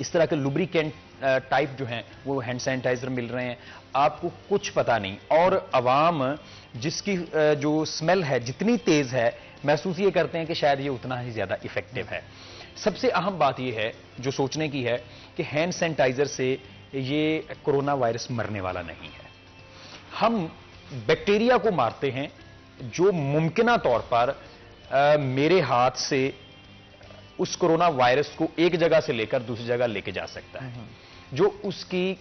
इस तरह के लुब्रिकेंट टाइप जो हैं वो हैंड सैनिटाइजर मिल रहे हैं, आपको कुछ पता नहीं। और अवाम जिसकी जो स्मेल है जितनी तेज है, महसूस ये करते हैं कि शायद ये उतना ही ज्यादा इफेक्टिव है। सबसे अहम बात ये है जो सोचने की है कि हैंड सैनिटाइजर से ये कोरोना वायरस मरने वाला नहीं है। हम बैक्टीरिया को मारते हैं जो मुमकिना तौर पर मेरे हाथ से उस कोरोना वायरस को एक जगह से लेकर दूसरी जगह लेके जा सकता है, जो उसकी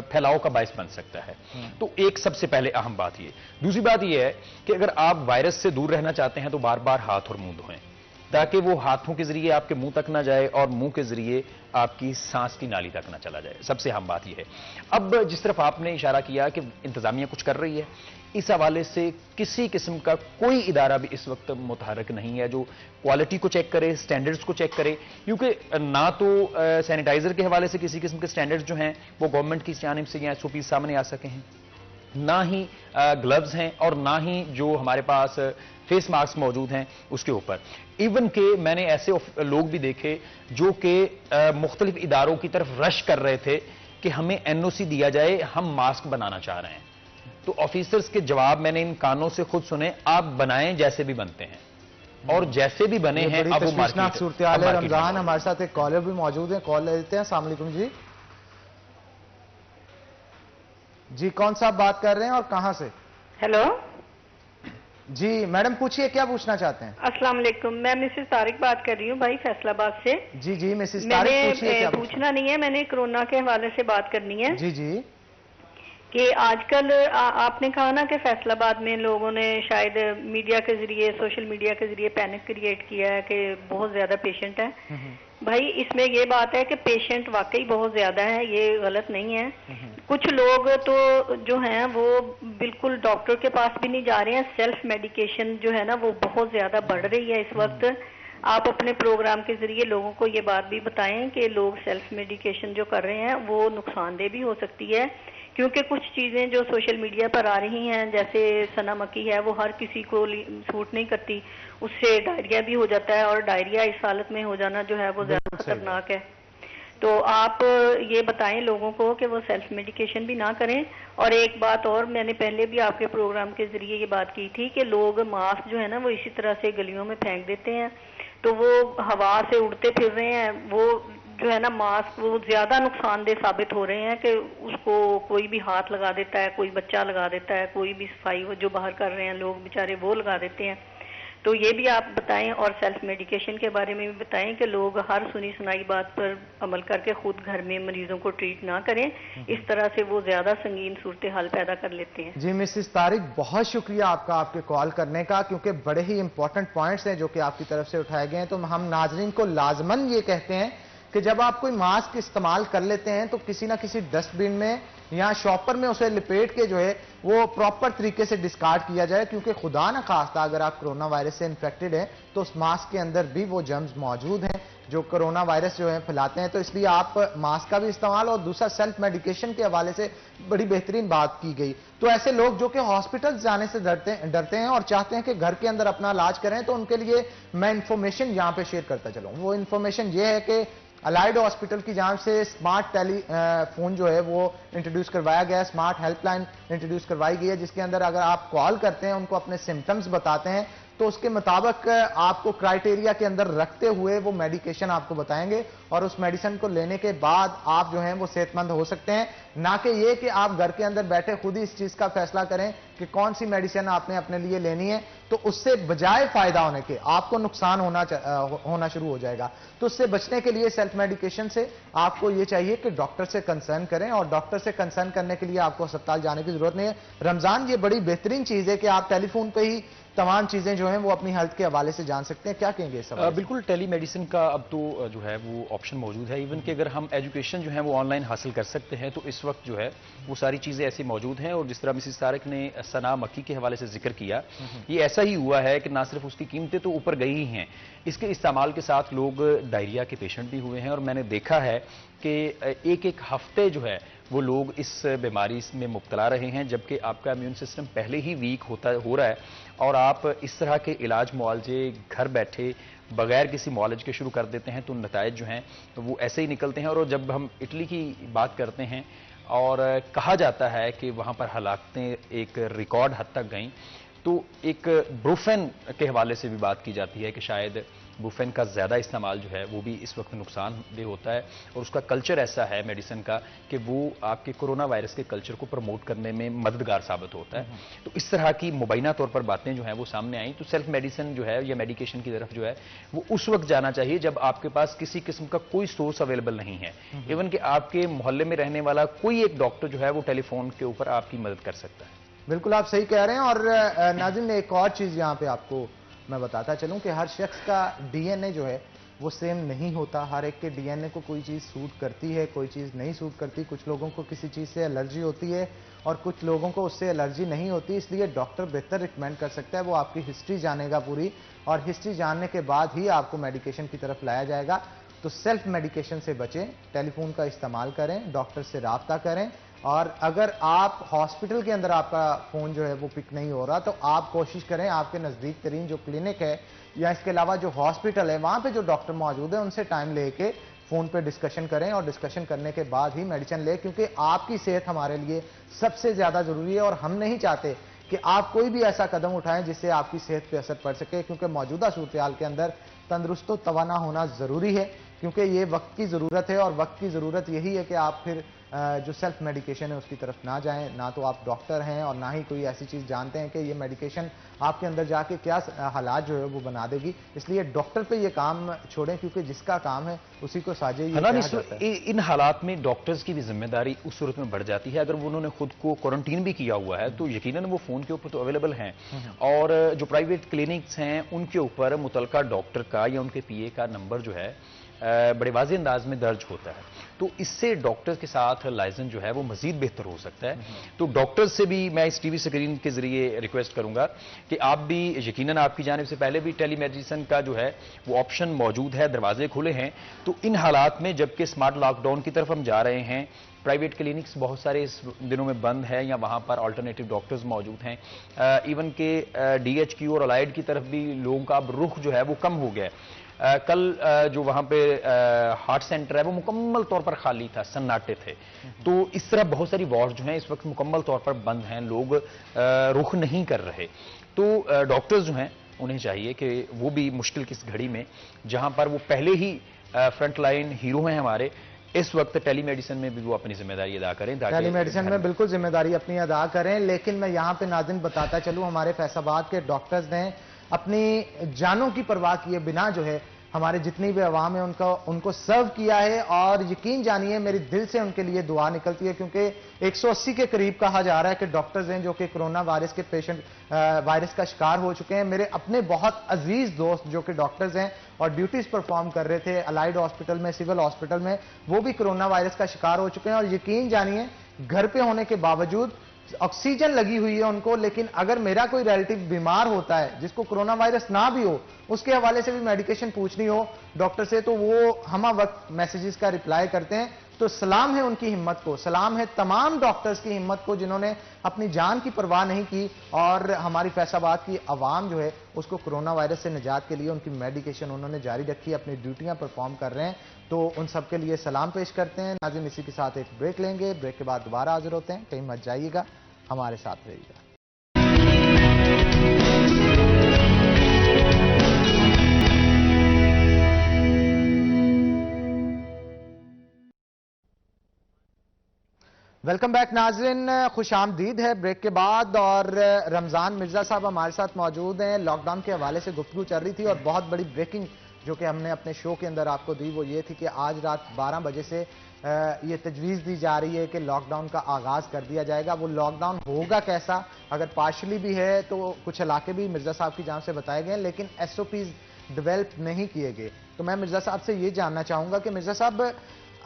फैलाव का बायस बन सकता है। तो एक सबसे पहले अहम बात ये। दूसरी बात ये है कि अगर आप वायरस से दूर रहना चाहते हैं तो बार बार हाथ और मुंह धोएं, ताकि वो हाथों के जरिए आपके मुंह तक ना जाए और मुंह के जरिए आपकी सांस की नाली तक ना चला जाए। सबसे अहम बात यह है। अब जिस तरफ आपने इशारा किया कि इंतजामिया कुछ कर रही है, इस हवाले से किसी किस्म का कोई इदारा भी इस वक्त मुतहरक नहीं है जो क्वालिटी को चेक करे, स्टैंडर्ड्स को चेक करे, क्योंकि ना तो सैनिटाइजर के हवाले से किसी किस्म के स्टैंडर्ड्स जो हैं वो गवर्नमेंट की जानिब से या SOP सामने आ सके हैं, ना ही ग्लव्स हैं और ना ही जो हमारे पास फेस मास्क मौजूद हैं उसके ऊपर। इवन के मैंने ऐसे लोग भी देखे जो कि मुख्तलिफ इदारों की तरफ रश कर रहे थे कि हमें NOC दिया जाए, हम मास्क बनाना चाह रहे हैं। तो ऑफिसर्स के जवाब मैंने इन कानों से खुद सुने, आप बनाएं जैसे भी बनते हैं, और जैसे भी बने हैं अब वो मार्केट सूरत हाल है। रमजान, हमारे साथ एक कॉलर भी मौजूद है, कॉल लेते हैं। अस्सलाम वालेकुम जी। जी कौन साहब बात कर रहे हैं और कहां से? हेलो जी मैडम पूछिए, क्या पूछना चाहते हैं? अस्सलाम वालेकुम, मैं मिसेस तारिक बात कर रही हूँ भाई, फैसलाबाद से। जी जी मिसेस तारिक पूछिए। क्या पूछना नहीं है, मैंने कोरोना के हवाले से बात करनी है। जी जी। कि आजकल आपने कहा ना कि फैसलाबाद में लोगों ने शायद मीडिया के जरिए, सोशल मीडिया के जरिए पैनिक क्रिएट किया है कि बहुत ज्यादा पेशेंट है। भाई इसमें ये बात है कि पेशेंट वाकई बहुत ज्यादा है, ये गलत नहीं है। कुछ लोग तो जो हैं वो बिल्कुल डॉक्टर के पास भी नहीं जा रहे हैं। सेल्फ मेडिकेशन जो है ना वो बहुत ज्यादा बढ़ रही है इस वक्त। आप अपने प्रोग्राम के जरिए लोगों को ये बात भी बताएं कि लोग सेल्फ मेडिकेशन जो कर रहे हैं वो नुकसानदेह भी हो सकती है, क्योंकि कुछ चीजें जो सोशल मीडिया पर आ रही हैं जैसे सना मक्खी है वो हर किसी को सूट नहीं करती, उससे डायरिया भी हो जाता है, और डायरिया इस हालत में हो जाना जो है वो ज्यादा खतरनाक है। तो आप ये बताएं लोगों को कि वो सेल्फ मेडिकेशन भी ना करें। और एक बात और, मैंने पहले भी आपके प्रोग्राम के जरिए ये बात की थी कि लोग मास्क जो है ना वो इसी तरह से गलियों में फेंक देते हैं, तो वो हवा से उड़ते फिर रहे हैं, वो जो है ना मास्क वो ज्यादा नुकसानदेह साबित हो रहे हैं कि उसको कोई भी हाथ लगा देता है, कोई बच्चा लगा देता है, कोई भी सफाई जो बाहर कर रहे हैं लोग बेचारे वो लगा देते हैं। तो ये भी आप बताएं, और सेल्फ मेडिकेशन के बारे में भी बताएं कि लोग हर सुनी सुनाई बात पर अमल करके खुद घर में मरीजों को ट्रीट ना करें, इस तरह से वो ज्यादा संगीन सूरत हाल पैदा कर लेते हैं। जी मिसेस तारिक, बहुत शुक्रिया आपका आपके कॉल करने का, क्योंकि बड़े ही इंपॉर्टेंट पॉइंट्स हैं जो कि आपकी तरफ से उठाए गए हैं। तो हम नाजरीन को लाजमन ये कहते हैं कि जब आप कोई मास्क इस्तेमाल कर लेते हैं तो किसी ना किसी डस्टबिन में या शॉपर में उसे लिपेट के जो है वो प्रॉपर तरीके से डिस्कार्ड किया जाए, क्योंकि खुदा न खास्ता अगर आप कोरोना वायरस से इन्फेक्टेड हैं तो उस मास्क के अंदर भी वो जर्म्स मौजूद हैं जो कोरोना वायरस जो है फैलाते हैं। तो इसलिए आप मास्क का भी इस्तेमाल, और दूसरा सेल्फ मेडिकेशन के हवाले से बड़ी बेहतरीन बात की गई। तो ऐसे लोग जो कि हॉस्पिटल जाने से डरते हैं और चाहते हैं कि घर के अंदर अपना इलाज करें, तो उनके लिए मैं इंफॉर्मेशन यहां पर शेयर करता चलूँ। वो इंफॉर्मेशन ये है कि अलाइड हॉस्पिटल की जांच से स्मार्ट टेलीफोन जो है वो इंट्रोड्यूस करवाया गया है, स्मार्ट हेल्पलाइन इंट्रोड्यूस करवाई गई है, जिसके अंदर अगर आप कॉल करते हैं, उनको अपने सिम्टम्स बताते हैं, तो उसके मुताबिक आपको क्राइटेरिया के अंदर रखते हुए वो मेडिकेशन आपको बताएंगे और उस मेडिसिन को लेने के बाद आप जो हैं वो सेहतमंद हो सकते हैं। ना कि ये कि आप घर के अंदर बैठे खुद ही इस चीज का फैसला करें कि कौन सी मेडिसिन आपने अपने लिए लेनी है, तो उससे बजाय फायदा होने के आपको नुकसान होना शुरू हो जाएगा। तो उससे बचने के लिए सेल्फ मेडिकेशन से आपको ये चाहिए कि डॉक्टर से कंसर्न करें, और डॉक्टर से कंसर्न करने के लिए आपको अस्पताल जाने की जरूरत नहीं है। रमजान, ये बड़ी बेहतरीन चीज है कि आप टेलीफोन पे ही तमाम चीजें जो हैं वो अपनी हेल्थ के हवाले से जान सकते हैं। क्या कहेंगे इस सवाल? बिल्कुल, टेली मेडिसिन का अब तो जो है वो ऑप्शन मौजूद है। इवन कि अगर हम एजुकेशन जो है वो ऑनलाइन हासिल कर सकते हैं, तो इस वक्त जो है वो सारी चीज़ें ऐसी मौजूद हैं। और जिस तरह मिसिस तारिक ने सना मक्की के हवाले से जिक्र किया, ये ऐसा ही हुआ है कि ना सिर्फ उसकी कीमतें तो ऊपर गई ही हैं, इसके इस्तेमाल के साथ लोग डायरिया के पेशेंट भी हुए हैं। और मैंने देखा है कि एक एक हफ्ते जो है वो लोग इस बीमारी में मुब्तला रहे हैं, जबकि आपका इम्यून सिस्टम पहले ही वीक हो रहा है। और आप इस तरह के इलाज मुआलजे घर बैठे बगैर किसी मुआलज के शुरू कर देते हैं, तो नतायज जो हैं वो ऐसे ही निकलते हैं। और जब हम इटली की बात करते हैं और कहा जाता है कि वहाँ पर हलाकतें एक रिकॉर्ड हद तक गईं, तो एक ब्रूफेन के हवाले से भी बात की जाती है कि शायद ब्रूफेन का ज़्यादा इस्तेमाल जो है वो भी इस वक्त नुकसानदेह होता है। और उसका कल्चर ऐसा है मेडिसिन का कि वो आपके कोरोना वायरस के कल्चर को प्रमोट करने में मददगार साबित होता है। तो इस तरह की मुबैना तौर पर बातें जो हैं वो सामने आई। तो सेल्फ मेडिसिन जो है या मेडिकेशन की तरफ जो है वो उस वक्त जाना चाहिए जब आपके पास किसी किस्म का कोई सोर्स अवेलेबल नहीं है। इवन कि आपके मोहल्ले में रहने वाला कोई एक डॉक्टर जो है वो टेलीफोन के ऊपर आपकी मदद कर सकता है। बिल्कुल आप सही कह रहे हैं। और नाज़रीन, एक और चीज यहाँ पे आपको मैं बताता चलूं कि हर शख्स का डीएनए जो है वो सेम नहीं होता। हर एक के डीएनए को कोई चीज़ सूट करती है, कोई चीज़ नहीं सूट करती। कुछ लोगों को किसी चीज़ से एलर्जी होती है और कुछ लोगों को उससे एलर्जी नहीं होती। इसलिए डॉक्टर बेहतर रिकमेंड कर सकता है, वो आपकी हिस्ट्री जानेगा पूरी, और हिस्ट्री जानने के बाद ही आपको मेडिकेशन की तरफ लाया जाएगा। तो सेल्फ मेडिकेशन से बचें, टेलीफोन का इस्तेमाल करें, डॉक्टर से राब्ता करें। और अगर आप हॉस्पिटल के अंदर आपका फ़ोन जो है वो पिक नहीं हो रहा, तो आप कोशिश करें आपके नज़दीक तरीन जो क्लिनिक है या इसके अलावा जो हॉस्पिटल है वहाँ पे जो डॉक्टर मौजूद है उनसे टाइम लेके फ़ोन पे डिस्कशन करें, और डिस्कशन करने के बाद ही मेडिसिन लें, क्योंकि आपकी सेहत हमारे लिए सबसे ज़्यादा ज़रूरी है। और हम नहीं चाहते कि आप कोई भी ऐसा कदम उठाएं जिससे आपकी सेहत पे असर पड़ सके, क्योंकि मौजूदा सूरत के अंदर तंदुरुस्त व तवाना होना ज़रूरी है, क्योंकि ये वक्त की ज़रूरत है। और वक्त की ज़रूरत यही है कि आप फिर जो सेल्फ मेडिकेशन है उसकी तरफ ना जाएं। ना तो आप डॉक्टर हैं और ना ही कोई ऐसी चीज़ जानते हैं कि ये मेडिकेशन आपके अंदर जाके क्या हालात जो है वो बना देगी। इसलिए डॉक्टर पे ये काम छोड़ें, क्योंकि जिसका काम है उसी को साजे ही कहा जाता है। इन हालात में डॉक्टर्स की भी जिम्मेदारी उस सूरत में बढ़ जाती है। अगर उन्होंने खुद को क्वारंटीन भी किया हुआ है तो यकीनन वो फ़ोन के ऊपर तो अवेलेबल हैं, और जो प्राइवेट क्लिनिक्स हैं उनके ऊपर मुतलका डॉक्टर का या उनके पीए का नंबर जो है बड़े वाज़ेह अंदाज में दर्ज होता है। तो इससे डॉक्टर के साथ लाइजन जो है वो मजीद बेहतर हो सकता है। तो डॉक्टर से भी मैं इस टीवी स्क्रीन के जरिए रिक्वेस्ट करूंगा कि आप भी यकीनन आपकी जानिब से पहले भी टेलीमेडिसिन का जो है वो ऑप्शन मौजूद है, दरवाजे खुले हैं। तो इन हालात में जबकि स्मार्ट लॉकडाउन की तरफ हम जा रहे हैं, प्राइवेट क्लिनिक्स बहुत सारे इस दिनों में बंद है या वहाँ पर अल्टरनेटिव डॉक्टर्स मौजूद हैं। इवन के डीएचक्यू और अलाइड की तरफ भी लोगों का अब रुख जो है वो कम हो गया है। कल जो वहाँ पे हार्ट सेंटर है वो मुकम्मल तौर पर खाली था, सन्नाटे थे। तो इस तरह बहुत सारी वार्ड जो हैं इस वक्त मुकम्मल तौर पर बंद हैं, लोग रुख नहीं कर रहे। तो डॉक्टर्स जो हैं उन्हें चाहिए कि वो भी मुश्किल की इस घड़ी में, जहाँ पर वो पहले ही फ्रंट लाइन हीरो हैं हमारे, इस वक्त टेलीमेडिसिन में भी वो अपनी जिम्मेदारी अदा करें। टेलीमेडिसिन में बिल्कुल जिम्मेदारी अपनी अदा करें। लेकिन मैं यहाँ पे नाज़रीन बताता चलूँ, हमारे फैसलाबाद के डॉक्टर्स ने अपनी जानों की परवाह किए बिना जो है हमारे जितनी भी अवाम है उनको सर्व किया है। और यकीन जानिए मेरी दिल से उनके लिए दुआ निकलती है, क्योंकि 180 के करीब कहा जा रहा है कि डॉक्टर्स हैं जो कि कोरोना वायरस के पेशेंट वायरस का शिकार हो चुके हैं। मेरे अपने बहुत अजीज दोस्त जो कि डॉक्टर्स हैं और ड्यूटीज परफॉर्म कर रहे थे अलाइड हॉस्पिटल में, सिविल हॉस्पिटल में, वो भी कोरोना वायरस का शिकार हो चुके हैं। और यकीन जानिए घर पे होने के बावजूद ऑक्सीजन लगी हुई है उनको, लेकिन अगर मेरा कोई रिलेटिव बीमार होता है जिसको कोरोना वायरस ना भी हो, उसके हवाले से भी मेडिकेशन पूछनी हो डॉक्टर से, तो वो हम वक्त मैसेजेस का रिप्लाई करते हैं। तो सलाम है उनकी हिम्मत को, सलाम है तमाम डॉक्टर्स की हिम्मत को जिन्होंने अपनी जान की परवाह नहीं की और हमारी फैसलाबाद की आवाम जो है उसको कोरोना वायरस से निजात के लिए उनकी मेडिकेशन उन्होंने जारी रखी, अपनी ड्यूटियां परफॉर्म कर रहे हैं। तो उन सब के लिए सलाम पेश करते हैं। नाज़रीन, इसी के साथ एक ब्रेक लेंगे, ब्रेक के बाद दोबारा हाजिर होते हैं। कहीं मत जाइएगा, हमारे साथ रहिएगा। वेलकम बैक नाज़रीन, खुश आमदीद है ब्रेक के बाद। और रमजान मिर्जा साहब हमारे साथ मौजूद हैं। लॉकडाउन के हवाले से गुफ्तगू चल रही थी और बहुत बड़ी ब्रेकिंग जो कि हमने अपने शो के अंदर आपको दी वो ये थी कि आज रात 12 बजे से ये तजवीज़ दी जा रही है कि लॉकडाउन का आगाज़ कर दिया जाएगा। वो लॉकडाउन होगा कैसा, अगर पार्शली भी है तो कुछ इलाके भी मिर्जा साहब की जान से बताए गए, लेकिन SOPs डेवलप नहीं किए गए। तो मैं मिर्जा साहब से ये जानना चाहूँगा कि मिर्जा साहब,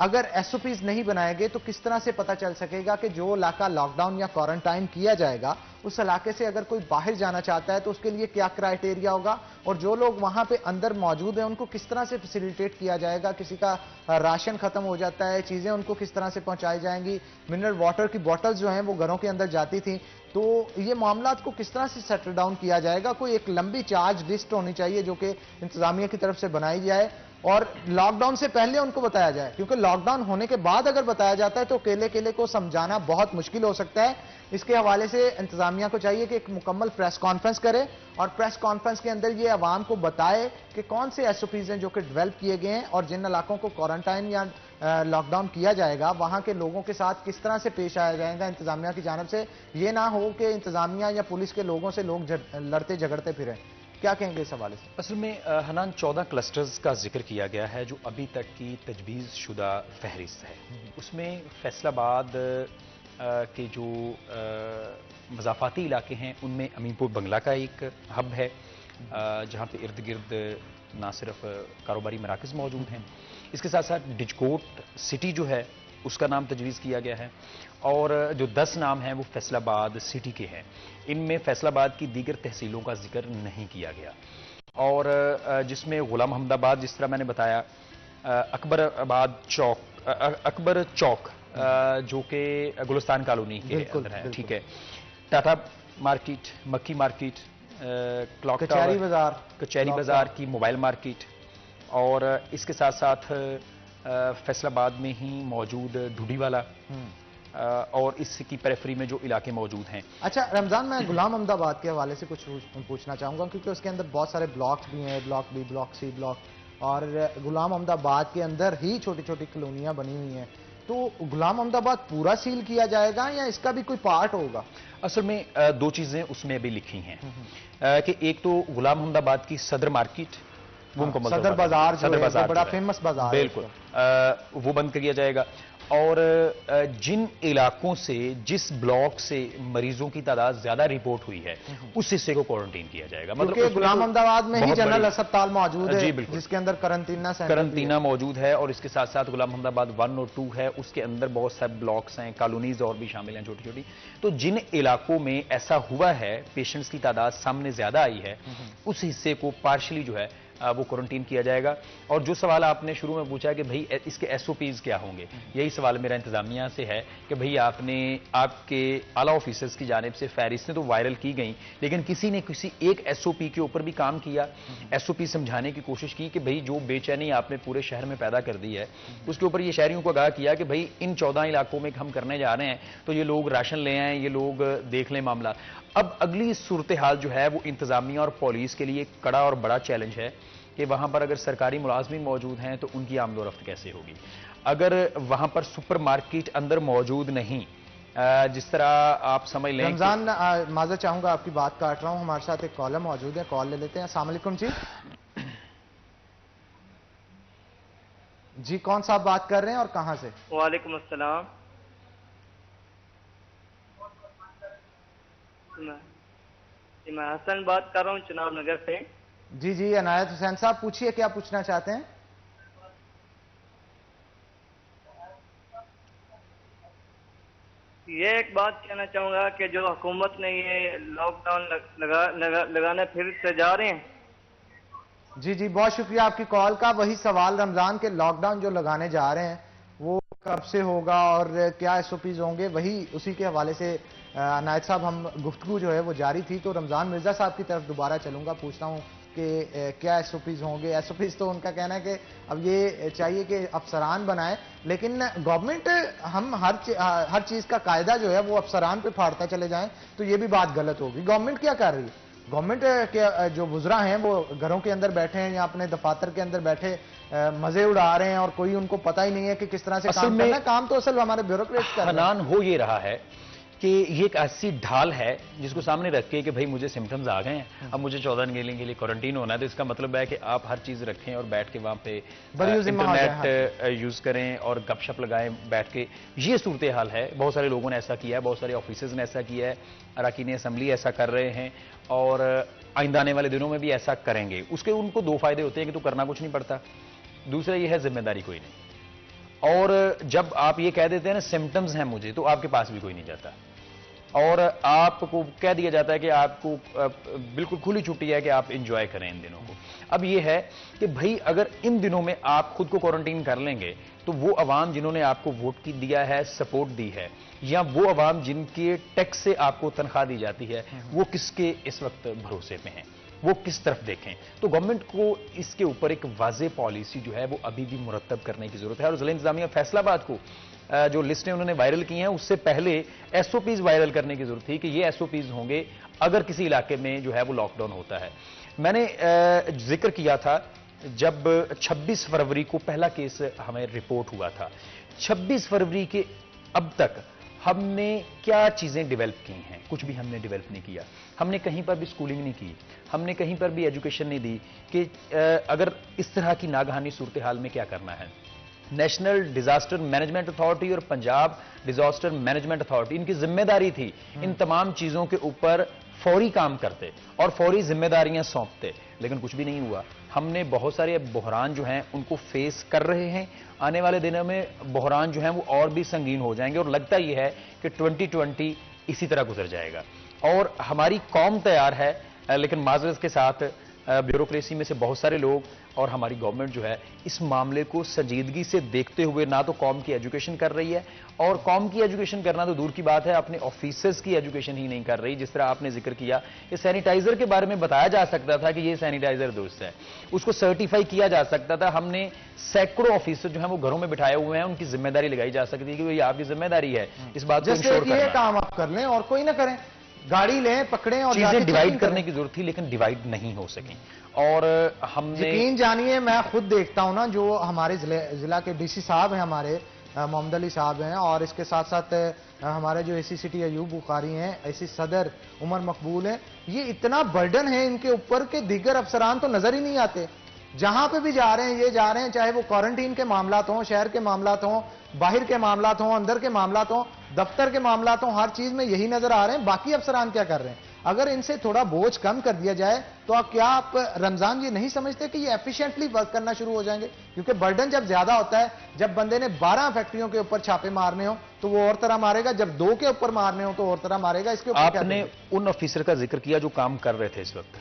अगर SOPs नहीं बनाए गए तो किस तरह से पता चल सकेगा कि जो इलाका लॉकडाउन या क्वारंटाइन किया जाएगा उस इलाके से अगर कोई बाहर जाना चाहता है तो उसके लिए क्या क्राइटेरिया होगा, और जो लोग वहां पे अंदर मौजूद हैं उनको किस तरह से फैसिलिटेट किया जाएगा। किसी का राशन खत्म हो जाता है, चीजें उनको किस तरह से पहुंचाई जाएंगी, मिनरल वाटर की बॉटल्स जो हैं वो घरों के अंदर जाती थी, तो ये मामला को किस तरह से सेटल डाउन किया जाएगा। कोई एक लंबी चार्ज लिस्ट होनी चाहिए जो कि इंतजामिया की तरफ से बनाई जाए और लॉकडाउन से पहले उनको बताया जाए, क्योंकि लॉकडाउन होने के बाद अगर बताया जाता है तो अकेले अकेले को समझाना बहुत मुश्किल हो सकता है। इसके हवाले से इंतजामिया को चाहिए कि एक मुकम्मल प्रेस कॉन्फ्रेंस करे और प्रेस कॉन्फ्रेंस के अंदर ये अवाम को बताए कि कौन से SOPs हैं जो कि डेवलप किए गए हैं और जिन इलाकों को क्वारंटाइन या लॉकडाउन किया जाएगा वहां के लोगों के साथ किस तरह से पेश आया जाएगा इंतजामिया की जानिब से। ये ना हो कि इंतजामिया या पुलिस के लोगों से लोग लड़ते झगड़ते फिरें। क्या कहेंगे इस हवाले से? असल में हनान 14 क्लस्टर्स का जिक्र किया गया है जो अभी तक की तजवीज़ शुदा फहरिस्त है। उसमें फैसलाबाद के जो मज़ाफ़ाती इलाके हैं उनमें अमीनपुर बंगला का एक हब है जहाँ पे इर्द गिर्द ना सिर्फ कारोबारी मराकज़ मौजूद हैं, इसके साथ साथ डिजकोट सिटी जो है उसका नाम तजवीज़ किया गया है और जो 10 नाम हैं वो फैसलाबाद सिटी के हैं। इनमें फैसलाबाद की दीगर तहसीलों का जिक्र नहीं किया गया और जिसमें गुलाम अहमदाबाद, जिस तरह मैंने बताया, अकबर चौक जो कि गुलिस्तान कॉलोनी के अंदर है, ठीक है, टाटा मार्केट, मक्की मार्केट, क्लॉक टावर, कचहरी बाजार की मोबाइल मार्केट और इसके साथ साथ फैसलाबाद में ही मौजूद ढूढ़ीवाला और इसकी पेरिफेरी में जो इलाके मौजूद हैं। अच्छा रमजान, मैं गुलाम अहमदाबाद के हवाले से कुछ पूछना चाहूंगा क्योंकि उसके अंदर बहुत सारे ब्लॉक्स भी हैं, block B, block C block, और गुलाम अहमदाबाद के अंदर ही छोटी छोटी कॉलोनियां बनी हुई हैं। तो गुलाम अहमदाबाद पूरा सील किया जाएगा या इसका भी कोई पार्ट होगा? असल में दो चीजें उसमें अभी लिखी हैं कि एक तो गुलाम अहमदाबाद की सदर मार्केट, सदर बाजार जो है बड़ा फेमस बाजार, बिल्कुल वो बंद किया जाएगा और जिन इलाकों से, जिस ब्लॉक से मरीजों की तादाद ज्यादा रिपोर्ट हुई है उस हिस्से को क्वारंटीन किया जाएगा। मतलब गुलाम अहमदाबाद में ही जनरल अस्पताल मौजूद है जिसके अंदर करंटीना मौजूद है और इसके साथ साथ गुलाम अहमदाबाद 1 और 2 है, उसके अंदर बहुत सारे ब्लॉक्स हैं, कॉलोनीज और भी शामिल हैं छोटी छोटी। तो जिन इलाकों में ऐसा हुआ है, पेशेंट्स की तादाद सामने ज्यादा आई है, उस हिस्से को पार्शली जो है वो क्वारंटीन किया जाएगा। और जो सवाल आपने शुरू में पूछा कि भाई इसके SOPs क्या होंगे, यही सवाल मेरा इंतजामिया से है कि भाई आपके आला ऑफिसर्स की जानिब से फहरिस्तें तो वायरल की गई लेकिन किसी ने किसी एक SOP के ऊपर भी काम किया, SOP समझाने की कोशिश की कि भाई जो बेचैनी आपने पूरे शहर में पैदा कर दी है उसके ऊपर ये शहरियों को आगाह किया कि भाई इन 14 इलाकों में हम करने जा रहे हैं तो ये लोग राशन ले आए, ये लोग देख लें मामला। अब अगली सूरत हाल जो है वो इंतजामिया और पुलिस के लिए कड़ा और बड़ा चैलेंज है कि वहां पर अगर सरकारी मुलाजमीन मौजूद हैं तो उनकी आमदोरफ्त कैसे होगी। अगर वहां पर सुपर मार्केट अंदर मौजूद नहीं, जिस तरह आप समझ लें। रमजान माजर चाहूंगा आपकी बात काट रहा हूं, हमारे साथ एक कॉलर मौजूद है, कॉल ले लेते हैं। अस्सलाम वालेकुम जी। जी कौन साहब बात कर रहे हैं और कहां से? वालेकुम अस्सलाम। मैं हसन बात कर रहा हूँ चुनाव नगर से। जी जी अनायत हुसैन साहब पूछिए, क्या पूछना चाहते हैं? ये एक बात कहना चाहूंगा कि जो हुकूमत ने ये लॉकडाउन लगाने फिर से जा रहे हैं। जी जी बहुत शुक्रिया आपकी कॉल का। वही सवाल रमजान के लॉकडाउन जो लगाने जा रहे हैं वो कब से होगा और क्या SOPs होंगे, वही उसी के हवाले से अनायत साहब हम गुफ्तगू जो है वो जारी थी। तो रमजान मिर्जा साहब की तरफ दोबारा चलूंगा, पूछता हूँ कि क्या SOPs होंगे। SOPs तो उनका कहना है कि अब ये चाहिए कि अफसरान बनाए, लेकिन गवर्नमेंट हम हर चीज का कायदा जो है वो अफसरान पे फाड़ता चले जाएं तो ये भी बात गलत होगी। गवर्नमेंट क्या कर रही है? गवर्नमेंट के जो वुज़रा हैं वो घरों के अंदर बैठे हैं या अपने दफातर के अंदर बैठे मजे उड़ा रहे हैं और कोई उनको पता ही नहीं है कि किस तरह से काम करना है। काम तो असल हमारे ब्यूरोक्रेट्स कर रहे हैं। हनान हो ये रहा है कि ये एक ऐसी ढाल है जिसको सामने रख के कि भाई मुझे सिम्टम्स आ गए हैं, अब मुझे 14 दिन के लिए क्वारंटीन होना है, तो इसका मतलब है कि आप हर चीज रखें और बैठ के वहां पे इंटरनेट यूज करें और गपशप लगाएं बैठ के। ये सूरत हाल है। बहुत सारे लोगों ने ऐसा किया है, बहुत सारे ऑफिसर्स ने ऐसा किया है, अरकान असम्बली ऐसा कर रहे हैं और आइंदा आने वाले दिनों में भी ऐसा करेंगे। उसके उनको दो फायदे होते हैं कि तो करना कुछ नहीं पड़ता, दूसरा ये है जिम्मेदारी कोई नहीं। और जब आप ये कह देते हैं ना सिम्टम्स हैं मुझे, तो आपके पास भी कोई नहीं जाता और आपको कह दिया जाता है कि आपको बिल्कुल खुली छुट्टी है कि आप एंजॉय करें इन दिनों को। अब ये है कि भाई अगर इन दिनों में आप खुद को क्वारंटीन कर लेंगे तो वो अवाम जिन्होंने आपको वोट की दिया है, सपोर्ट दी है, या वो अवाम जिनके टैक्स से आपको तनख्वाह दी जाती है, वो किसके इस वक्त भरोसे में हैं, वो किस तरफ देखें। तो गवर्नमेंट को इसके ऊपर एक वाज़ेह पॉलिसी जो है वो अभी भी मुरतब करने की जरूरत है। और जिला इंतजामिया फैसलाबाद को जो लिस्टें उन्होंने वायरल की हैं उससे पहले एसओपीज वायरल करने की जरूरत थी कि ये एसओपीज होंगे अगर किसी इलाके में जो है वो लॉकडाउन होता है। मैंने जिक्र किया था जब 26 फरवरी को पहला केस हमें रिपोर्ट हुआ था, 26 फरवरी के अब तक हमने क्या चीजें डेवलप की हैं? कुछ भी हमने डेवलप नहीं किया। हमने कहीं पर भी स्कूलिंग नहीं की, हमने कहीं पर भी एजुकेशन नहीं दी कि अगर इस तरह की नागहानी सूरत हाल में क्या करना है। नेशनल डिजास्टर मैनेजमेंट अथॉरिटी और पंजाब डिजास्टर मैनेजमेंट अथॉरिटी, इनकी जिम्मेदारी थी इन तमाम चीजों के ऊपर फौरी काम करते और फौरी जिम्मेदारियां सौंपते, लेकिन कुछ भी नहीं हुआ। हमने बहुत सारे बहरान जो हैं उनको फेस कर रहे हैं। आने वाले दिनों में बहरान जो हैं वो और भी संगीन हो जाएंगे और लगता यह है कि 2020 इसी तरह गुजर जाएगा। और हमारी कौम तैयार है, लेकिन माजरत के साथ ब्यूरोक्रेसी में से बहुत सारे लोग और हमारी गवर्नमेंट जो है इस मामले को संजीदगी से देखते हुए ना तो कौम की एजुकेशन कर रही है, और कौम की एजुकेशन करना तो दूर की बात है, अपने ऑफिसर्स की एजुकेशन ही नहीं कर रही। जिस तरह आपने जिक्र किया कि सैनिटाइजर के बारे में बताया जा सकता था कि ये सैनिटाइजर दुरुस्त है, उसको सर्टिफाई किया जा सकता था। हमने सैकड़ों ऑफिसर जो है वो घरों में बिठाए हुए हैं, उनकी जिम्मेदारी लगाई जा सकती है कि ये आपकी जिम्मेदारी है इस बात को इंश्योर करना। ये काम आप कर लें और कोई ना करें, गाड़ी लें, पकड़ें और चीजें डिवाइड करने की जरूरत थी, लेकिन डिवाइड नहीं हो सकी। और हमने यकीन जानिए, मैं खुद देखता हूं ना, जो हमारे जिला के डीसी साहब हैं, हमारे मोहम्मद अली साहब हैं, और इसके साथ साथ हमारे जो एसी सिटी अयूब बुखारी हैं, एसी सदर उमर मकबूल हैं, ये इतना बर्डन है इनके ऊपर के दीगर अफसरान तो नजर ही नहीं आते। जहां पे भी जा रहे हैं ये जा रहे हैं, चाहे वो क्वारंटीन के मामलात हों, शहर के मामलात हों, बाहर के मामलात हों, अंदर के मामलात हों, दफ्तर के मामलात हों, हर चीज में यही नजर आ रहे हैं। बाकी अफसरान क्या कर रहे हैं? अगर इनसे थोड़ा बोझ कम कर दिया जाए तो आप रमजान ये नहीं समझते कि ये एफिशिएंटली वर्क करना शुरू हो जाएंगे? क्योंकि बर्डन जब ज्यादा होता है, जब बंदे ने 12 फैक्ट्रियों के ऊपर छापे मारने हो तो वो और तरह मारेगा, जब 2 के ऊपर मारने हो तो और तरह मारेगा। इसके ऊपर आपने उन ऑफिसर का जिक्र किया जो काम कर रहे थे इस वक्त।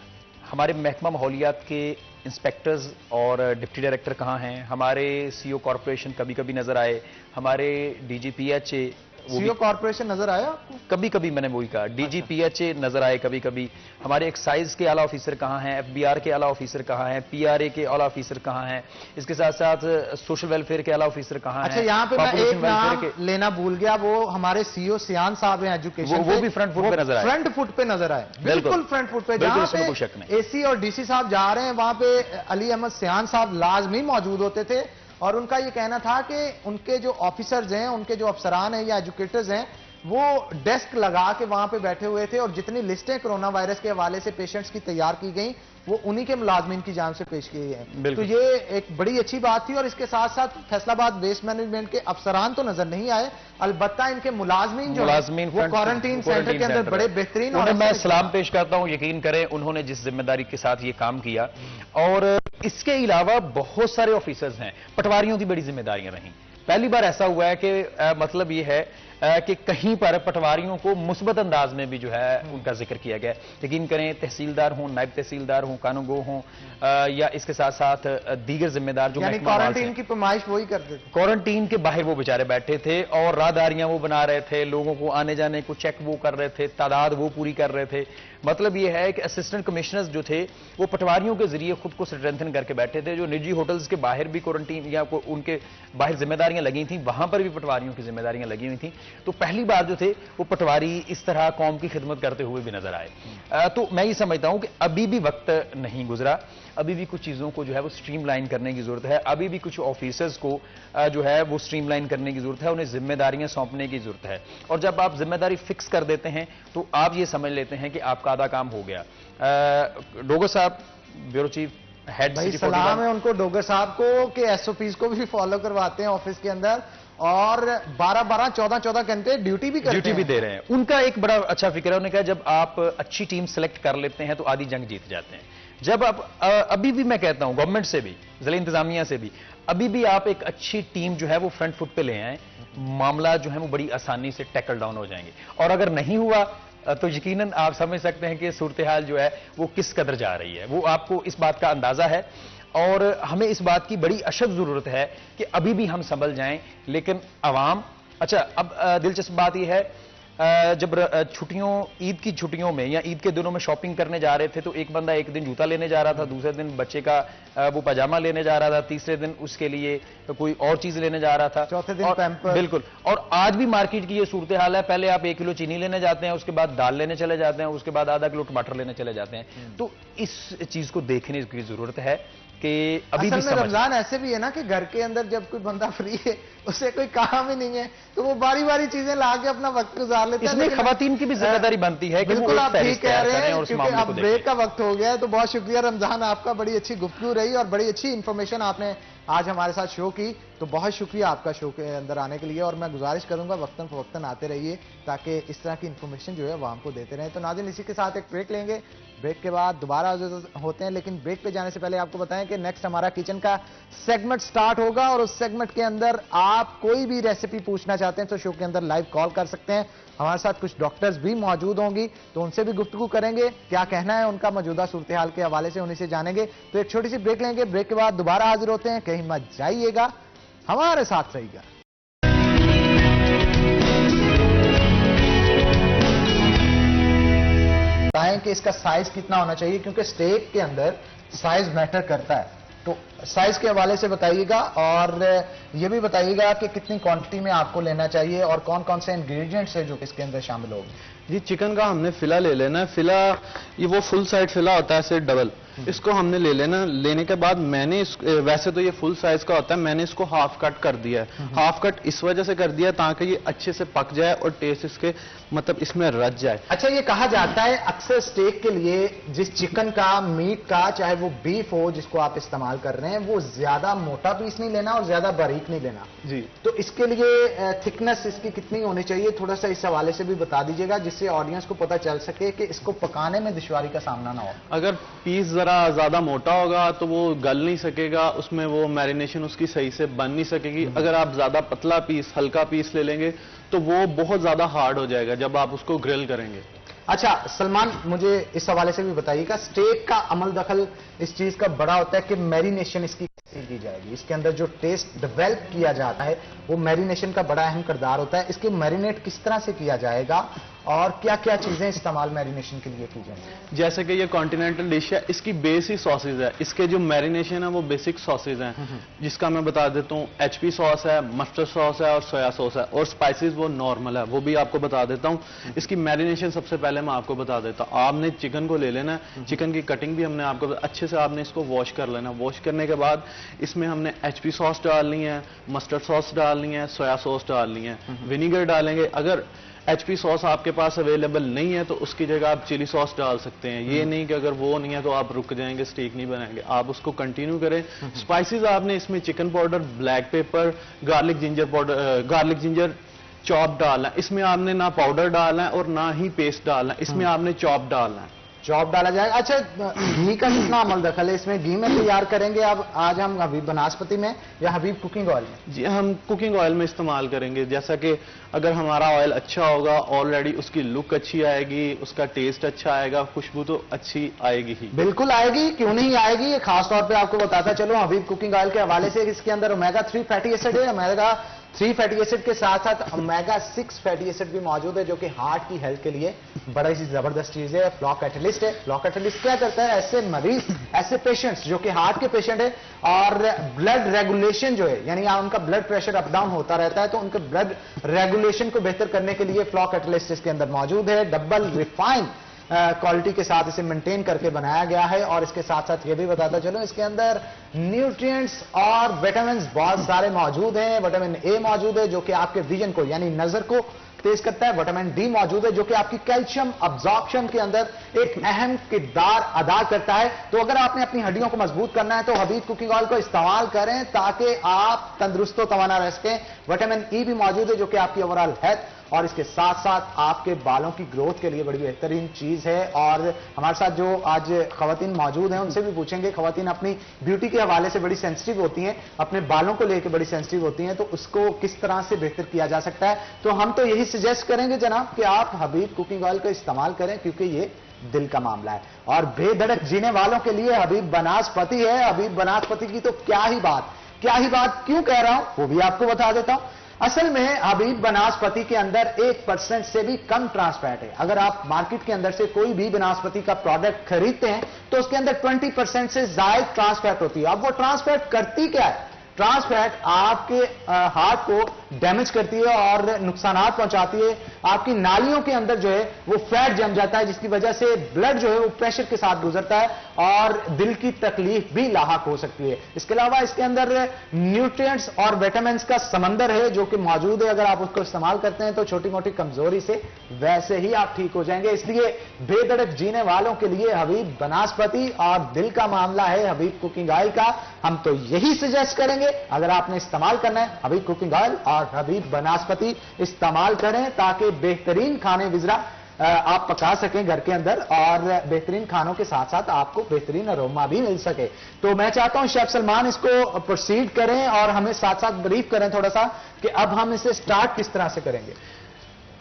हमारे महकमा माहौलियात के इंस्पेक्टर्स और डिप्टी डायरेक्टर कहाँ हैं? हमारे सीओ कॉर्पोरेशन कभी कभी नजर आए, हमारे डीजीपीएचए सीओ कॉर्पोरेशन नजर आया आपको? कभी कभी, मैंने वही कहा, डीजीपीएचए नजर आए कभी कभी। हमारे एक्साइज के आला ऑफिसर कहाँ हैं? एफबीआर के आला ऑफिसर कहाँ हैं? पीआरए के आला ऑफिसर कहाँ हैं? इसके साथ साथ सोशल वेलफेयर के आला ऑफिसर कहाँ हैं? अच्छा, यहाँ पे मैं एक नाम लेना भूल गया, वो हमारे सीओ सियान साहब हैं एजुकेशन, वो भी फ्रंट फुट पे नजर आए। फ्रंट फुट पे नजर आए, बिल्कुल फ्रंट फुट पे। जहां पे एसी और डीसी साहब जा रहे हैं वहां पे अली अहमद सियान साहब लाजमी मौजूद होते थे, और उनका ये कहना था कि उनके जो ऑफिसर्स हैं, उनके जो अफसरान हैं या एजुकेटर्स हैं, वो डेस्क लगा के वहां पे बैठे हुए थे और जितनी लिस्टें कोरोना वायरस के हवाले से पेशेंट्स की तैयार की गई वो उन्हीं के मुलाजमीन की जान से पेश की गई है। तो ये एक बड़ी अच्छी बात थी। और इसके साथ साथ फैसलाबाद वेस्ट मैनेजमेंट के अफसरान तो नजर नहीं आए, अलबत्ता इनके मुलाजमीन जो वो क्वारंटीन सेंटर के अंदर बड़े बेहतरीन, और मैं सलाम पेश करता हूं। यकीन करें उन्होंने जिस जिम्मेदारी के साथ ये काम किया। और इसके अलावा बहुत सारे ऑफिसर्स हैं, पटवारियों की बड़ी जिम्मेदारियां रहीं। पहली बार ऐसा हुआ है कि मतलब ये है कि कहीं पर पटवारियों को मुस्बत अंदाज में भी जो है उनका जिक्र किया गया। यकीन करें तहसीलदार हों, नायब तहसीलदार हों, कानूनगो हों, या इसके साथ साथ दीगर जिम्मेदार जो क्वारंटीन की पैमाइश वही करते थे। क्वारंटीन के बाहर वो बेचारे बैठे थे और राहदारियां वो बना रहे थे, लोगों को आने जाने को चेक वो कर रहे थे, तादाद वो पूरी कर रहे थे। मतलब ये है कि असिस्टेंट कमिश्नर्स जो थे वो पटवारियों के जरिए खुद को स्ट्रेंथन करके बैठे थे। जो निजी होटल्स के बाहर भी क्वारंटीन या उनके बाहर जिम्मेदारियां लगी थी, वहां पर भी पटवारियों की जिम्मेदारियां लगी हुई थी। तो पहली बार जो थे वो पटवारी इस तरह कौम की खिदमत करते हुए भी नजर आए। तो मैं ये समझता हूं कि अभी भी वक्त नहीं गुजरा, अभी भी कुछ चीजों को जो है वो स्ट्रीमलाइन करने की जरूरत है, अभी भी कुछ ऑफिसर्स को जो है वो स्ट्रीमलाइन करने की जरूरत है, उन्हें जिम्मेदारियां सौंपने की जरूरत है। और जब आप जिम्मेदारी फिक्स कर देते हैं तो आप ये समझ लेते हैं कि आपका आधा काम हो गया। डोगर साहब, ब्यूरो चीफ, हेड भाई सलाम है उनको, डोगर साहब को, कि एसओपीज को भी फॉलो करवाते हैं ऑफिस के अंदर और 12-12, 14-14 घंटे ड्यूटी भी दे रहे हैं। उनका एक बड़ा अच्छा फिक्र है, उन्होंने कहा जब आप अच्छी टीम सेलेक्ट कर लेते हैं तो आधी जंग जीत जाते हैं। जब आप अभी भी मैं कहता हूं गवर्नमेंट से भी, जिला इंतजामिया से भी, अभी भी आप एक अच्छी टीम जो है वो फ्रंट फुट पे ले आए, मामला जो है वो बड़ी आसानी से टैकल डाउन हो जाएंगे। और अगर नहीं हुआ तो यकीनन आप समझ सकते हैं कि सूरत हाल जो है वो किस कदर जा रही है, वो आपको इस बात का अंदाजा है। और हमें इस बात की बड़ी अशद जरूरत है कि अभी भी हम संभल जाएं, लेकिन अवाम, अच्छा अब दिलचस्प बात यह है, जब छुट्टियों, ईद की छुट्टियों में या ईद के दिनों में शॉपिंग करने जा रहे थे तो एक बंदा एक दिन जूता लेने जा रहा था, दूसरे दिन बच्चे का वो पजामा लेने जा रहा था, तीसरे दिन उसके लिए तो कोई और चीज लेने जा रहा था, चौथे दिन पैम्पर। बिल्कुल। और आज भी मार्केट की ये सूरत हाल है, पहले आप 1 किलो चीनी लेने जाते हैं, उसके बाद दाल लेने चले जाते हैं, उसके बाद आधा किलो टमाटर लेने चले जाते हैं। तो इस चीज को देखने की जरूरत है कि अभी भी रमजान ऐसे भी है ना कि घर के अंदर जब कोई बंदा फ्री है, उसे कोई काम ही नहीं है, तो वो बारी बारी चीजें लाके अपना वक्त गुजार लेते हैं। इसमें खवातीन की भी जिम्मेदारी बनती है। बिल्कुल आप ठीक कह रहे हैं, क्योंकि अब ब्रेक का वक्त हो गया है। तो बहुत शुक्रिया रमजान, आपका बड़ी अच्छी गुफ्तगू रही और बड़ी अच्छी इंफॉर्मेशन आपने आज हमारे साथ शो की, तो बहुत शुक्रिया आपका शो के अंदर आने के लिए। और मैं गुजारिश करूंगा वक्तन फवक्तन आते रहिए ताकि इस तरह की इंफॉर्मेशन जो है वो हमको देते रहें। तो नाज़रीन, इसी के साथ एक ब्रेक लेंगे, ब्रेक के बाद दोबारा होते हैं, लेकिन ब्रेक पे जाने से पहले आपको बताएं कि नेक्स्ट हमारा किचन का सेगमेंट स्टार्ट होगा और उस सेगमेंट के अंदर आप कोई भी रेसिपी पूछना चाहते हैं तो शो के अंदर लाइव कॉल कर सकते हैं। हमारे साथ कुछ डॉक्टर्स भी मौजूद होंगी, तो उनसे भी गुफ्तगू करेंगे, क्या कहना है उनका मौजूदा सूरत हाल के हवाले से, उन्हीं से जानेंगे। तो एक छोटी सी ब्रेक लेंगे, ब्रेक के बाद दोबारा हाजिर होते हैं। कहीं मत जाइएगा, हमारे साथ रहिएगा। बताएं कि इसका साइज कितना होना चाहिए, क्योंकि स्टेक के अंदर साइज मैटर करता है, तो साइज के हवाले से बताइएगा। और ये भी बताइएगा कि कितनी क्वांटिटी में आपको लेना चाहिए और कौन कौन से इंग्रेडिएंट्स है जो इसके अंदर शामिल होंगे। जी, चिकन का हमने फिला ले लेना है। फिला ये वो फुल साइड फिला होता है, से डबल, इसको हमने ले लेना। लेने के बाद मैंने वैसे तो ये फुल साइज का होता है, मैंने इसको हाफ कट कर दिया है। हाफ कट इस वजह से कर दिया ताकि ये अच्छे से पक जाए और टेस्ट इसके मतलब इसमें रच जाए। अच्छा, ये कहा जाता है अक्सर स्टेक के लिए जिस चिकन का, मीट का, चाहे वो बीफ हो जिसको आप इस्तेमाल कर रहे हैं, वो ज्यादा मोटा पीस नहीं लेना और ज्यादा बारीक नहीं लेना जी। तो इसके लिए थिकनेस इसकी कितनी होनी चाहिए, थोड़ा सा इस हवाले से भी बता दीजिएगा, जिससे ऑडियंस को पता चल सके कि इसको पकाने में दुश्वारी का सामना ना हो। अगर पीस जरा ज्यादा मोटा होगा तो वो गल नहीं सकेगा, उसमें वो मैरिनेशन उसकी सही से बन नहीं सकेगी। अगर आप ज्यादा पतला पीस, हल्का पीस ले लेंगे तो वो बहुत ज्यादा हार्ड हो जाएगा जब आप उसको ग्रिल करेंगे। अच्छा सलमान, मुझे इस हवाले से भी बताइएगा, स्टेक का अमल दखल इस चीज का बड़ा होता है कि मैरिनेशन इसकी कैसे की जाएगी, इसके अंदर जो टेस्ट डेवलप किया जाता है वो मैरिनेशन का बड़ा अहम किरदार होता है। इसकी मैरिनेट किस तरह से किया जाएगा और क्या क्या चीजें इस्तेमाल मैरिनेशन के लिए की जाएंगी। जैसे कि ये कॉन्टिनेंटल डिश है, इसकी बेस ही सॉसेज है, इसके जो मैरिनेशन है वो बेसिक सॉसेज हैं, जिसका मैं बता देता हूँ। HP सॉस है, मस्टर्ड सॉस है और सोया सॉस है, और स्पाइसेस वो नॉर्मल है, वो भी आपको बता देता हूँ। इसकी मैरिनेशन सबसे पहले मैं आपको बता देता हूँ। आपने चिकन को ले लेना है, चिकन की कटिंग भी हमने आपको अच्छे से आपने इसको वॉश कर लेना। वॉश करने के बाद इसमें हमने HP सॉस डालनी है, मस्टर्ड सॉस डालनी है, सोया सॉस डालनी है, विनीगर डालेंगे। अगर HP सॉस आपके पास अवेलेबल नहीं है तो उसकी जगह आप चिली सॉस डाल सकते हैं। ये नहीं कि अगर वो नहीं है तो आप रुक जाएंगे, स्टेक नहीं बनाएंगे। आप उसको कंटिन्यू करें। स्पाइसेस आपने इसमें chicken powder, black pepper, garlic ginger powder, garlic ginger chop डालना है। इसमें आपने ना पाउडर डालना है और ना ही पेस्ट डालना है, इसमें आपने चॉप डालना है। चॉप डाला जाएगा। अच्छा, घी का कितना अमल दखल है इसमें, घी में तैयार करेंगे अब आज हम हबीब बनास्पति में या हबीब कुकिंग ऑयल में? जी, हम कुकिंग ऑयल में इस्तेमाल करेंगे। जैसा कि अगर हमारा ऑयल अच्छा होगा, ऑलरेडी उसकी लुक अच्छी आएगी, उसका टेस्ट अच्छा आएगा, खुशबू तो अच्छी आएगी ही। बिल्कुल आएगी, क्यों नहीं आएगी। ये खास तौर पे आपको बताता चलो हबीब कुकिंग ऑयल के हवाले से, इसके अंदर ओमेगा 3 फैटी एसिड है, ओमेगा 3 फैटी एसिड के साथ साथ ओमेगा 6 फैटी एसिड भी मौजूद है, जो कि हार्ट की हेल्थ के लिए बड़ा ही जबरदस्त चीज है। फ्लॉ कैटलिस्ट है। फ्लॉ कैटलिस्ट क्या करता है, ऐसे मरीज, ऐसे पेशेंट्स जो कि हार्ट के पेशेंट है और ब्लड रेगुलेशन जो है, यानी उनका ब्लड प्रेशर अप डाउन होता रहता है, तो उनके ब्लड रेगुलेशन को बेहतर करने के लिए फ्लॉ कैटलिस्ट इसके अंदर मौजूद है। डबल रिफाइंड क्वालिटी के साथ इसे मेंटेन करके बनाया गया है। और इसके साथ साथ ये भी बताता चलो, इसके अंदर न्यूट्रिएंट्स और विटामिन बहुत सारे मौजूद हैं। विटामिन ए मौजूद है जो कि आपके विजन को यानी नजर को तेज करता है। विटामिन डी मौजूद है जो कि आपकी कैल्शियम अब्जॉर्प्शन के अंदर एक अहम किरदार अदा करता है। तो अगर आपने अपनी हड्डियों को मजबूत करना है तो हबीब कुकिंग ऑयल को इस्तेमाल करें ताकि आप तंदुरुस्त व तवाना रह सकें। विटामिन ई भी मौजूद है जो कि आपकी ओवरऑल हेल्थ और इसके साथ साथ आपके बालों की ग्रोथ के लिए बड़ी बेहतरीन चीज है। और हमारे साथ जो आज खवातीन मौजूद हैं उनसे भी पूछेंगे। खवातीन अपनी ब्यूटी के हवाले से बड़ी सेंसिटिव होती हैं, अपने बालों को लेकर बड़ी सेंसिटिव होती हैं, तो उसको किस तरह से बेहतर किया जा सकता है। तो हम तो यही सजेस्ट करेंगे जनाब कि आप हबीब कुकिंग ऑयल का इस्तेमाल करें, क्योंकि ये दिल का मामला है और बेधड़क जीने वालों के लिए हबीब बनास्पति है। हबीब बनास्पति की तो क्या ही बात क्यों कह रहा हूं वो भी आपको बता देता हूं। असल में हबीब बनास्पति के अंदर 1% से भी कम ट्रांस फैट है। अगर आप मार्केट के अंदर से कोई भी बनास्पति का प्रोडक्ट खरीदते हैं तो उसके अंदर 20% से ज्यादा ट्रांस फैट होती है। अब वो ट्रांस फैट करती क्या है? ट्रांस फैट आपके हार्ट को डैमेज करती है और नुकसान पहुंचाती है। आपकी नालियों के अंदर जो है वो फैट जम जाता है, जिसकी वजह से ब्लड जो है वो प्रेशर के साथ गुजरता है और दिल की तकलीफ भी लाहक हो सकती है। इसके अलावा इसके अंदर न्यूट्रिएंट्स और विटामिन का समंदर है जो कि मौजूद है। अगर आप उसको इस्तेमाल करते हैं तो छोटी मोटी कमजोरी से वैसे ही आप ठीक हो जाएंगे। इसलिए बेधड़क जीने वालों के लिए हबीब बनास्पति और दिल का मामला है हबीब कुकिंग ऑयल का। हम तो यही सजेस्ट करेंगे, अगर आपने इस्तेमाल करना है हबीब कुकिंग ऑयल और हबीब बनास्पति इस्तेमाल करें ताकि बेहतरीन खाने विजरा आप पका सकें घर के अंदर और बेहतरीन खानों के साथ साथ आपको बेहतरीन अरोमा भी मिल सके। तो मैं चाहता हूं शेफ सलमान इसको प्रोसीड करें और हमें साथ साथ ब्रीफ करें थोड़ा सा कि अब हम इसे स्टार्ट किस तरह से करेंगे।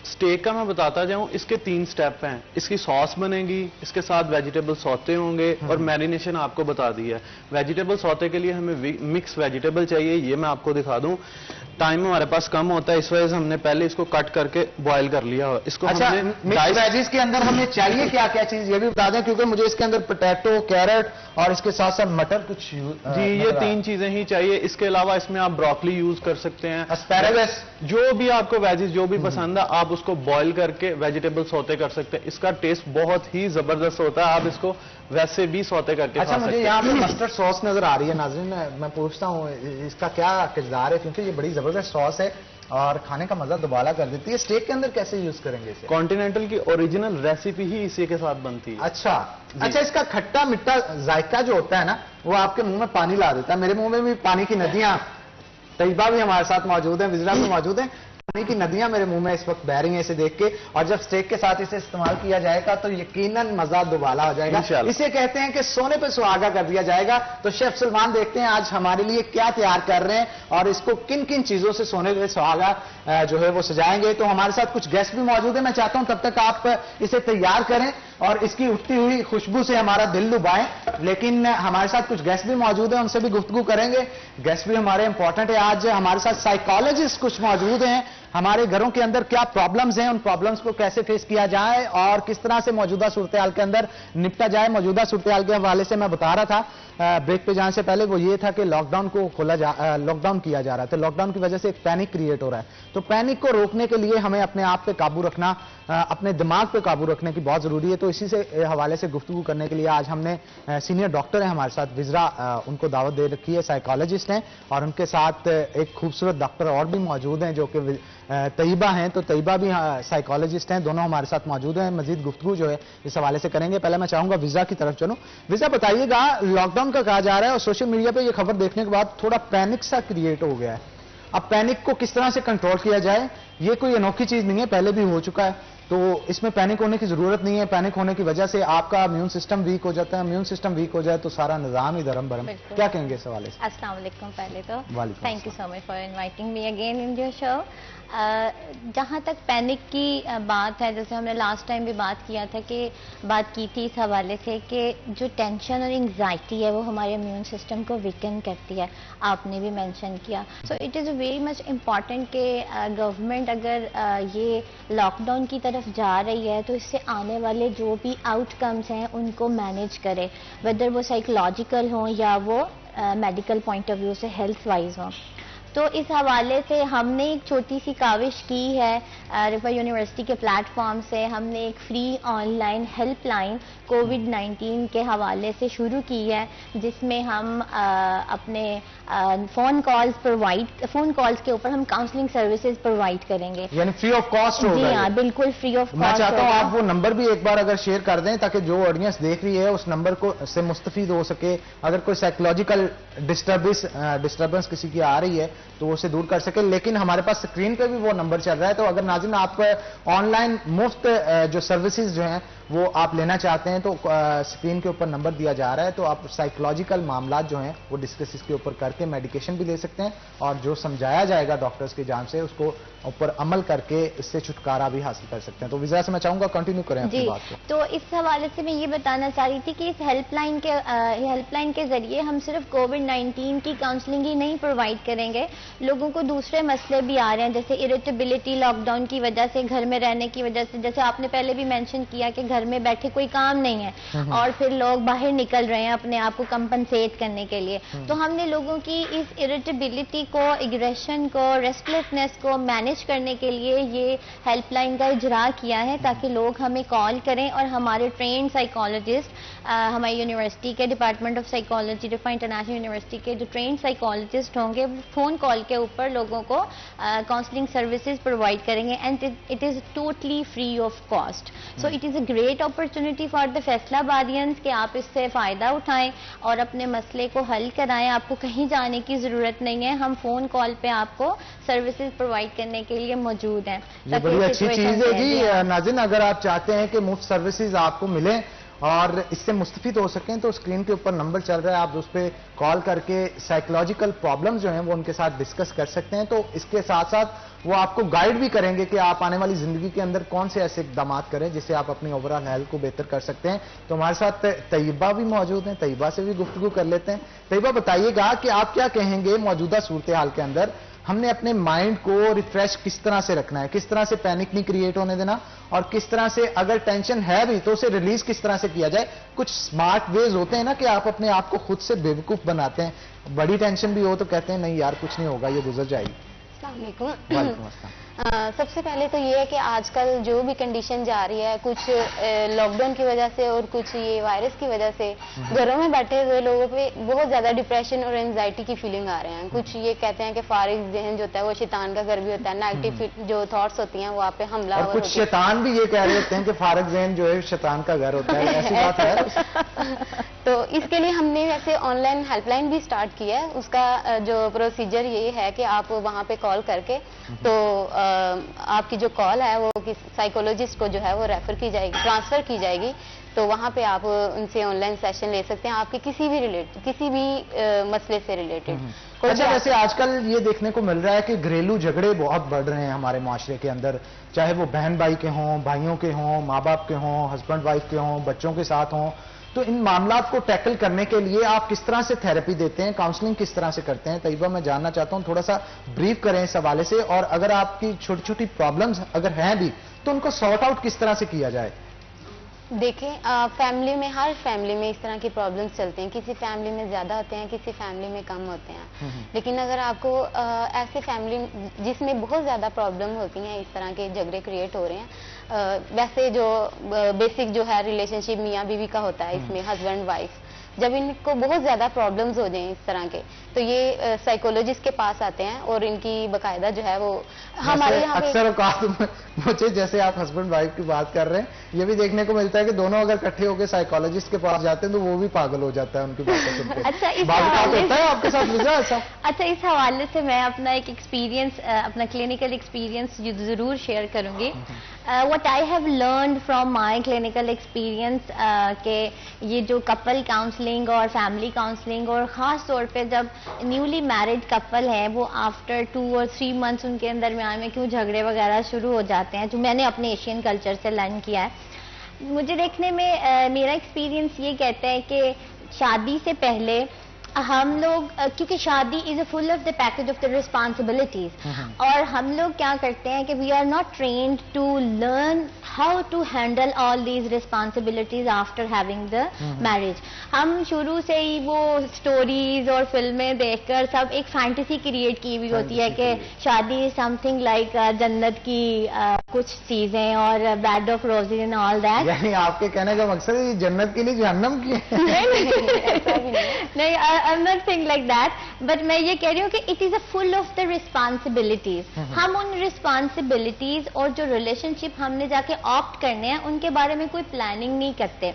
स्टेक का मैं बताता जाऊं, इसके 3 स्टेप हैं। इसकी सॉस बनेगी, इसके साथ वेजिटेबल सौते होंगे और मैरिनेशन आपको बता दी है। वेजिटेबल सौते के लिए हमें मिक्स वेजिटेबल चाहिए, ये मैं आपको दिखा दूं। टाइम हमारे पास कम होता है, इस वजह से हमने पहले इसको कट करके बॉईल कर लिया। इसको अच्छा, मिक्स वेजिस के अंदर हमें चाहिए क्या क्या चीज ये भी बता दें, क्योंकि मुझे इसके अंदर पोटैटो, कैरेट और इसके साथ साथ मटर कुछ जी ये 3 चीजें ही चाहिए। इसके अलावा इसमें आप ब्रोकली यूज कर सकते हैं, एस्पैरागस, जो भी आपको वेजिस जो भी पसंद है आप उसको बॉईल करके वेजिटेबल सौते कर सकते हैं। इसका टेस्ट बहुत ही जबरदस्त होता है, आप इसको वैसे भी सौते करके अच्छा, मुझे यहाँ पे मस्टर्ड सॉस नजर आ रही है। नाज़रीन मैं पूछता हूँ इसका क्या किरदार है, क्योंकि ये बड़ी जबरदस्त सॉस है और खाने का मजा दुबाला कर देती है। स्टेक के अंदर कैसे यूज करेंगे इसे? कॉन्टिनेंटल की ओरिजिनल रेसिपी ही इसी के साथ बनती है। अच्छा, इसका खट्टा मिट्टा जायका जो होता है ना, वो आपके मुंह में पानी ला देता है। मेरे मुंह में भी पानी की नदियां, तैयबा भी हमारे साथ मौजूद है, विजरा भी मौजूद है, पानी की नदियां मेरे मुंह में इस वक्त बह रही हैं इसे देख के। और जब स्टेक के साथ इसे इस्तेमाल किया जाएगा तो यकीनन मजा दुबाला हो जाएगा। इसे कहते हैं कि सोने पे सुहागा कर दिया जाएगा। तो शेफ सलमान देखते हैं आज हमारे लिए क्या तैयार कर रहे हैं और इसको किन किन चीजों से सोने पे सुहागा जो है वो सजाएंगे। तो हमारे साथ कुछ गेस्ट भी मौजूद है, मैं चाहता हूं तब तक आप इसे तैयार करें और इसकी उठती हुई खुशबू से हमारा दिल लुभाएं। लेकिन हमारे साथ कुछ गेस्ट भी मौजूद हैं, उनसे भी गुफ्तगू करेंगे। गेस्ट भी हमारे इंपॉर्टेंट है। आज हमारे साथ साइकोलॉजिस्ट कुछ मौजूद हैं, हमारे घरों के अंदर क्या प्रॉब्लम्स हैं, उन प्रॉब्लम्स को कैसे फेस किया जाए और किस तरह से मौजूदा सूरत हाल के अंदर निपटा जाए। मौजूदा सूरत हाल के हवाले से मैं बता रहा था ब्रेक पे जाने से पहले, वो ये था कि लॉकडाउन किया जा रहा था। लॉकडाउन की वजह से एक पैनिक क्रिएट हो रहा है। तो पैनिक को रोकने के लिए हमें अपने आप पे काबू रखना, अपने दिमाग पे काबू रखने की बहुत जरूरी है। तो इसी से हवाले से गुफ्तगू करने के लिए आज हमने सीनियर डॉक्टर हैं हमारे साथ, विजरा, उनको दावत दे रखी है, साइकोलॉजिस्ट हैं और उनके साथ एक खूबसूरत डॉक्टर और भी मौजूद हैं जो कि तैयबा हैं। तो तैयबा भी साइकोलॉजिस्ट हैं, दोनों हमारे साथ मौजूद हैं। मजीद गुफ्तगू जो है इस हवाले से करेंगे। पहले मैं चाहूंगा विजरा की तरफ चलूं। विजरा, बताइएगा, लॉकडाउन का कहा जा रहा है और सोशल मीडिया पे ये खबर देखने के बाद थोड़ा पैनिक सा क्रिएट हो गया है। अब पैनिक को किस तरह से कंट्रोल किया जाए, ये कोई अनोखी चीज नहीं है, पहले भी हो चुका है। तो इसमें पैनिक होने की जरूरत नहीं है। पैनिक होने की वजह से आपका इम्यून सिस्टम वीक हो जाता है, इम्यून सिस्टम वीक हो जाए तो सारा निजाम ही धर्म भरम। क्या कहेंगे इस हवाले से? अस्सलाम वालेकुम। पहले तो वालेकुम thank you so much for inviting me again in your show. जहाँ तक पैनिक की बात है, जैसे हमने लास्ट टाइम भी बात की थी इस हवाले से कि जो टेंशन और एंग्जाइटी है वो हमारे इम्यून सिस्टम को वीकन करती है, आपने भी मेंशन किया। सो it is very much important कि गवर्नमेंट अगर ये लॉकडाउन की तरफ जा रही है तो इससे आने वाले जो भी आउटकम्स हैं उनको मैनेज करे, वेदर वो साइकोलॉजिकल हों या वो मेडिकल पॉइंट ऑफ व्यू से हेल्थ वाइज हों। तो इस हवाले से हमने एक छोटी सी काविश की है, रिफा यूनिवर्सिटी के प्लेटफॉर्म से हमने एक फ्री ऑनलाइन हेल्पलाइन कोविड-19 के हवाले से शुरू की है, जिसमें हम अपने फ़ोन कॉल्स के ऊपर हम काउंसलिंग सर्विसेज प्रोवाइड करेंगे, यानी फ्री ऑफ कॉस्ट होगा। जी हाँ, बिल्कुल फ्री ऑफ कॉस्ट। मैं चाहता हूँ आप वो नंबर भी एक बार अगर शेयर कर दें ताकि जो ऑडियंस देख रही है उस नंबर को से मुस्तफीद हो सके। अगर कोई साइकोलॉजिकल डिस्टर्बेंस किसी की आ रही है तो वो उसे दूर कर सके। लेकिन हमारे पास स्क्रीन पे भी वो नंबर चल रहा है, तो अगर नाज़रीन आप ऑनलाइन मुफ्त जो सर्विसेज जो हैं वो आप लेना चाहते हैं तो स्क्रीन के ऊपर नंबर दिया जा रहा है, तो आप साइकोलॉजिकल मामला जो हैं वो डिस्कस इसके ऊपर करके मेडिकेशन भी ले सकते हैं और जो समझाया जाएगा डॉक्टर्स की जान से उसको ऊपर अमल करके इससे छुटकारा भी हासिल कर सकते हैं। तो विजया से मैं चाहूंगा कंटिन्यू करें अपनी बात को। तो इस हवाले से मैं ये बताना चाह रही थी कि इस हेल्पलाइन के जरिए हम सिर्फ कोविड-19 की काउंसलिंग ही नहीं प्रोवाइड करेंगे, लोगों को दूसरे मसले भी आ रहे हैं, जैसे इरिटेबिलिटी लॉकडाउन की वजह से, घर में रहने की वजह से, जैसे आपने पहले भी मेंशन किया कि घर में बैठे कोई काम नहीं है और फिर लोग बाहर निकल रहे हैं अपने आप को कंपनसेट करने के लिए। तो हमने लोगों की इस इरिटेबिलिटी को, एग्रेशन को, रेस्टलेसनेस को मैनेज करने के लिए ये हेल्पलाइन का इजरा किया है, ताकि लोग हमें कॉल करें और हमारे ट्रेंड साइकोलॉजिस्ट, हमारी यूनिवर्सिटी के department of psychology, Riphah international university के जो ट्रेंड साइकोलॉजिस्ट होंगे, फोन कॉल के ऊपर लोगों को काउंसलिंग सर्विसेज प्रोवाइड करेंगे and it is totally free of cost. So it is a great opportunity for the Faisalabadians कि आप इससे फ़ायदा उठाएं और अपने मसले को हल कराएं। आपको कहीं जाने की ज़रूरत नहीं है, हम फ़ोन कॉल पे आपको सर्विसेज प्रोवाइड करने के लिए मौजूद हैं। ये बड़ी अच्छी चीज़ है जी नाज़रीन, अगर आप चाहते हैं कि मुफ्त सर्विसेज आपको मिले और इससे मुस्तफीद हो सकें तो स्क्रीन के ऊपर नंबर चल रहा है, आप उस पर कॉल करके साइकोलॉजिकल प्रॉब्लम्स जो हैं वो उनके साथ डिस्कस कर सकते हैं। तो इसके साथ साथ वो आपको गाइड भी करेंगे कि आप आने वाली जिंदगी के अंदर कौन से ऐसे इकदाम करें जिससे आप अपनी ओवरऑल हेल्थ को बेहतर कर सकते हैं। तो हमारे साथ तैयबा भी मौजूद हैं, तैयबा से भी गुफ्तगू कर लेते हैं। तैयबा, बताइएगा कि आप क्या कहेंगे मौजूदा सूरत हाल के अंदर हमने अपने माइंड को रिफ्रेश किस तरह से रखना है, किस तरह से पैनिक नहीं क्रिएट होने देना और किस तरह से अगर टेंशन है भी तो उसे रिलीज किस तरह से किया जाए। कुछ स्मार्ट वेज होते हैं ना कि आप अपने आप को खुद से बेवकूफ बनाते हैं, बड़ी टेंशन भी हो तो कहते हैं नहीं यार कुछ नहीं होगा, ये गुजर जाएगी। अस्सलाम वालेकुम। सबसे पहले तो ये है कि आजकल जो भी कंडीशन जा रही है, कुछ लॉकडाउन की वजह से और कुछ ये वायरस की वजह से घरों में बैठे हुए लोगों पे बहुत ज़्यादा डिप्रेशन और एंजाइटी की फीलिंग आ रहे हैं। कुछ ये कहते हैं कि फारिग जहन जो होता है वो शैतान का घर भी होता है, नेगेटिव जो थॉट्स होती हैं वो आप पे हमला और कुछ शैतान भी ये कह रहे होते हैं कि फारिग जहन जो है शैतान का घर होता है, ऐसी बात है। तो इसके लिए हमने वैसे ऑनलाइन हेल्पलाइन भी स्टार्ट किया है। उसका जो प्रोसीजर ये है कि आप वहाँ पे कॉल करके, तो आपकी जो कॉल है वो साइकोलॉजिस्ट को जो है वो रेफर की जाएगी, ट्रांसफर की जाएगी। तो वहाँ पे आप उनसे ऑनलाइन सेशन ले सकते हैं आपके किसी भी मसले से रिलेटेड। अच्छा, वैसे आजकल ये देखने को मिल रहा है कि घरेलू झगड़े बहुत बढ़ रहे हैं हमारे माशरे के अंदर, चाहे वो बहन भाई के हों, भाइयों के हों, माँ बाप के हों, हस्बैंड वाइफ के हों, बच्चों के साथ हों। तो इन मामला को टैकल करने के लिए आप किस तरह से थेरेपी देते हैं, काउंसलिंग किस तरह से करते हैं? तैयबा, मैं जानना चाहता हूं, थोड़ा सा ब्रीफ करें इस हवाले से, और अगर आपकी छोटी छोटी प्रॉब्लम्स अगर हैं भी तो उनको सॉर्ट आउट किस तरह से किया जाए? देखें, फैमिली में, हर फैमिली में इस तरह की प्रॉब्लम्स चलते हैं। किसी फैमिली में ज़्यादा होते हैं, किसी फैमिली में कम होते हैं। लेकिन अगर आपको ऐसे फैमिली जिसमें बहुत ज़्यादा प्रॉब्लम होती हैं, इस तरह के झगड़े क्रिएट हो रहे हैं, वैसे जो बेसिक जो है रिलेशनशिप मियाँ बीवी का होता है, इसमें हस्बैंड वाइफ, जब इनको बहुत ज्यादा प्रॉब्लम्स हो जाएं इस तरह के, तो ये साइकोलॉजिस्ट के पास आते हैं और इनकी बकायदा जो है वो हमारे यहाँ अक्सर औकात मुझे, जैसे आप हस्बैंड वाइफ की बात कर रहे हैं, ये भी देखने को मिलता है कि दोनों अगर इकट्ठे होकर साइकोलॉजिस्ट के पास जाते हैं तो वो भी पागल हो जाता है उनकी बातें सुनते। अच्छा, इस होता है आपके साथ मुझे ऐसा? अच्छा, इस हवाले से मैं अपना एक एक्सपीरियंस, अपना क्लिनिकल एक्सपीरियंस जरूर शेयर करूंगी। What I have learned from my clinical experience के ये जो कपल काउंसलिंग और फैमिली काउंसलिंग, और ख़ास तौर पे जब न्यूली मैरिड कपल है वो आफ्टर 2 और 3 मंथ्स उनके दरमियान में क्यों झगड़े वगैरह शुरू हो जाते हैं, जो मैंने अपने एशियन कल्चर से लर्न किया है। मुझे देखने में मेरा एक्सपीरियंस ये कहता है कि शादी से पहले हम लोग, क्योंकि शादी is a full of the package of the responsibilities, और हम लोग क्या करते हैं कि we are not trained to learn how to handle all these responsibilities after having the marriage. हम शुरू से ही वो स्टोरीज और फिल्में देखकर सब एक फैंटेसी क्रिएट की हुई होती है कि शादी इज समथिंग लाइक जन्नत की कुछ चीजें और bed of roses and all that. यानी आपके कहने का मकसद है जन्नत की नहीं जहन्नम की नहीं, I'm not saying like that, but मैं ये कह रही हूँ कि it is a full of the responsibilities। हम उन responsibilities और जो relationship हमने जाके opt करने हैं उनके बारे में कोई planning नहीं करते,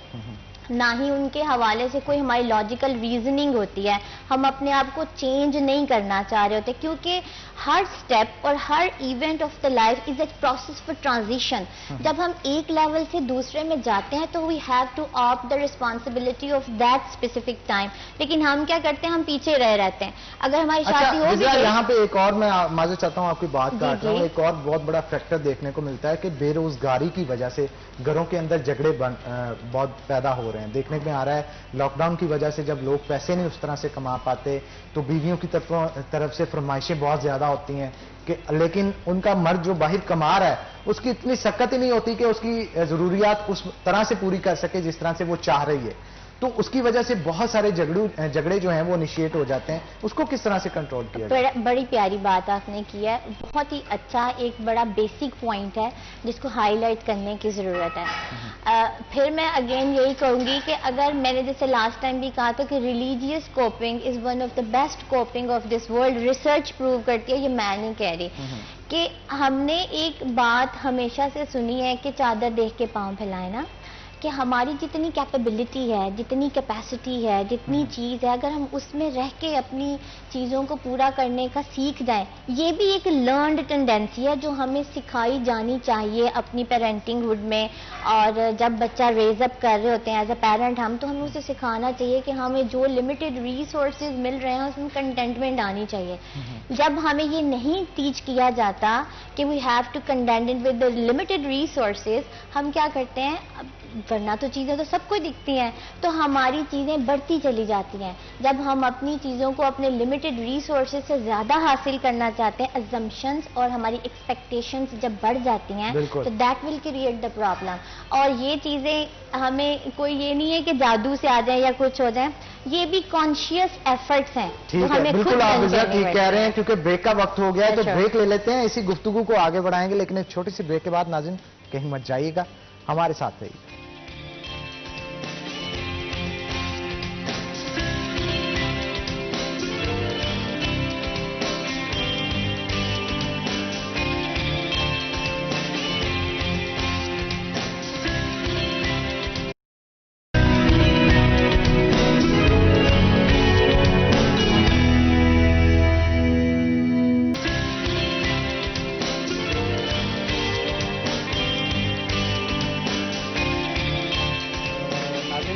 ना ही उनके हवाले से कोई हमारी लॉजिकल रीजनिंग होती है। हम अपने आप को चेंज नहीं करना चाह रहे होते, क्योंकि हर स्टेप और हर event of the life is a process for transition. जब हम एक लेवल से दूसरे में जाते हैं तो we have to opt the responsibility of that specific time, लेकिन हम क्या करते हैं, हम पीछे रह रहते हैं। अगर हमारी शादी हो गई, यहाँ पे एक और मैं माजूद चाहता हूँ, आपकी बात काट रहा हूँ, एक और बहुत बड़ा फैक्टर देखने को मिलता है कि बेरोजगारी की वजह से घरों के अंदर झगड़े बहुत पैदा हो रहे हैं। देखने में आ रहा है लॉकडाउन की वजह से जब लोग पैसे नहीं उस तरह से कमा पाते तो बीवियों की तरफ से फरमाइशें बहुत ज्यादा होती हैं कि, लेकिन उनका मर्द जो बाहर कमा रहा है उसकी इतनी सख्त ही नहीं होती कि उसकी जरूरियात उस तरह से पूरी कर सके जिस तरह से वो चाह रही है। तो उसकी वजह से बहुत सारे झगड़े जो हैं वो इनिशिएट हो जाते हैं। उसको किस तरह से कंट्रोल किया जाए? बड़ी प्यारी बात आपने की है, बहुत ही अच्छा एक बड़ा बेसिक पॉइंट है जिसको हाईलाइट करने की ज़रूरत है। फिर मैं अगेन यही कहूँगी कि अगर मैंने जैसे लास्ट टाइम भी कहा था कि religious coping is one of the best coping of this world, research prove करती है, ये मैं नहीं कह रही, कि हमने एक बात हमेशा से सुनी है कि चादर देख के पाँव फैलाए ना, कि हमारी जितनी कैपेबिलिटी है, जितनी कैपेसिटी है, जितनी चीज़ है, अगर हम उसमें रह के अपनी चीज़ों को पूरा करने का सीख जाएं, ये भी एक लर्नड टेंडेंसी है जो हमें सिखाई जानी चाहिए अपनी पेरेंटिंग हुड में। और जब बच्चा रेज अप कर रहे होते हैं एज अ पेरेंट हम, तो हमें उसे सिखाना चाहिए कि हमें जो लिमिटेड रिसोर्सेज मिल रहे हैं उसमें कंटेंटमेंट आनी चाहिए। जब हमें ये नहीं टीच किया जाता कि we have to content with the limited resources, हम क्या करते हैं, वरना तो चीज़ें तो सबको दिखती हैं, तो हमारी चीज़ें बढ़ती चली जाती हैं। जब हम अपनी चीज़ों को अपने लिमिटेड रिसोर्सेज से ज़्यादा हासिल करना चाहते हैं, अजम्पशंस और हमारी एक्सपेक्टेशंस जब बढ़ जाती हैं तो that will create the problem. और ये चीज़ें हमें कोई ये नहीं है कि जादू से आ जाए या कुछ हो जाए, ये भी कॉन्शियस एफर्ट्स हैं। ठीक है, बिल्कुल आप ठीक कह रहे हैं, क्योंकि ब्रेक का वक्त हो गया है, तो ब्रेक ले लेते हैं, इसी गुफ्तगू को आगे बढ़ाएंगे, लेकिन एक छोटी सी ब्रेक के बाद नाज़रीन कहीं मत जाइएगा, हमारे साथ रहिए।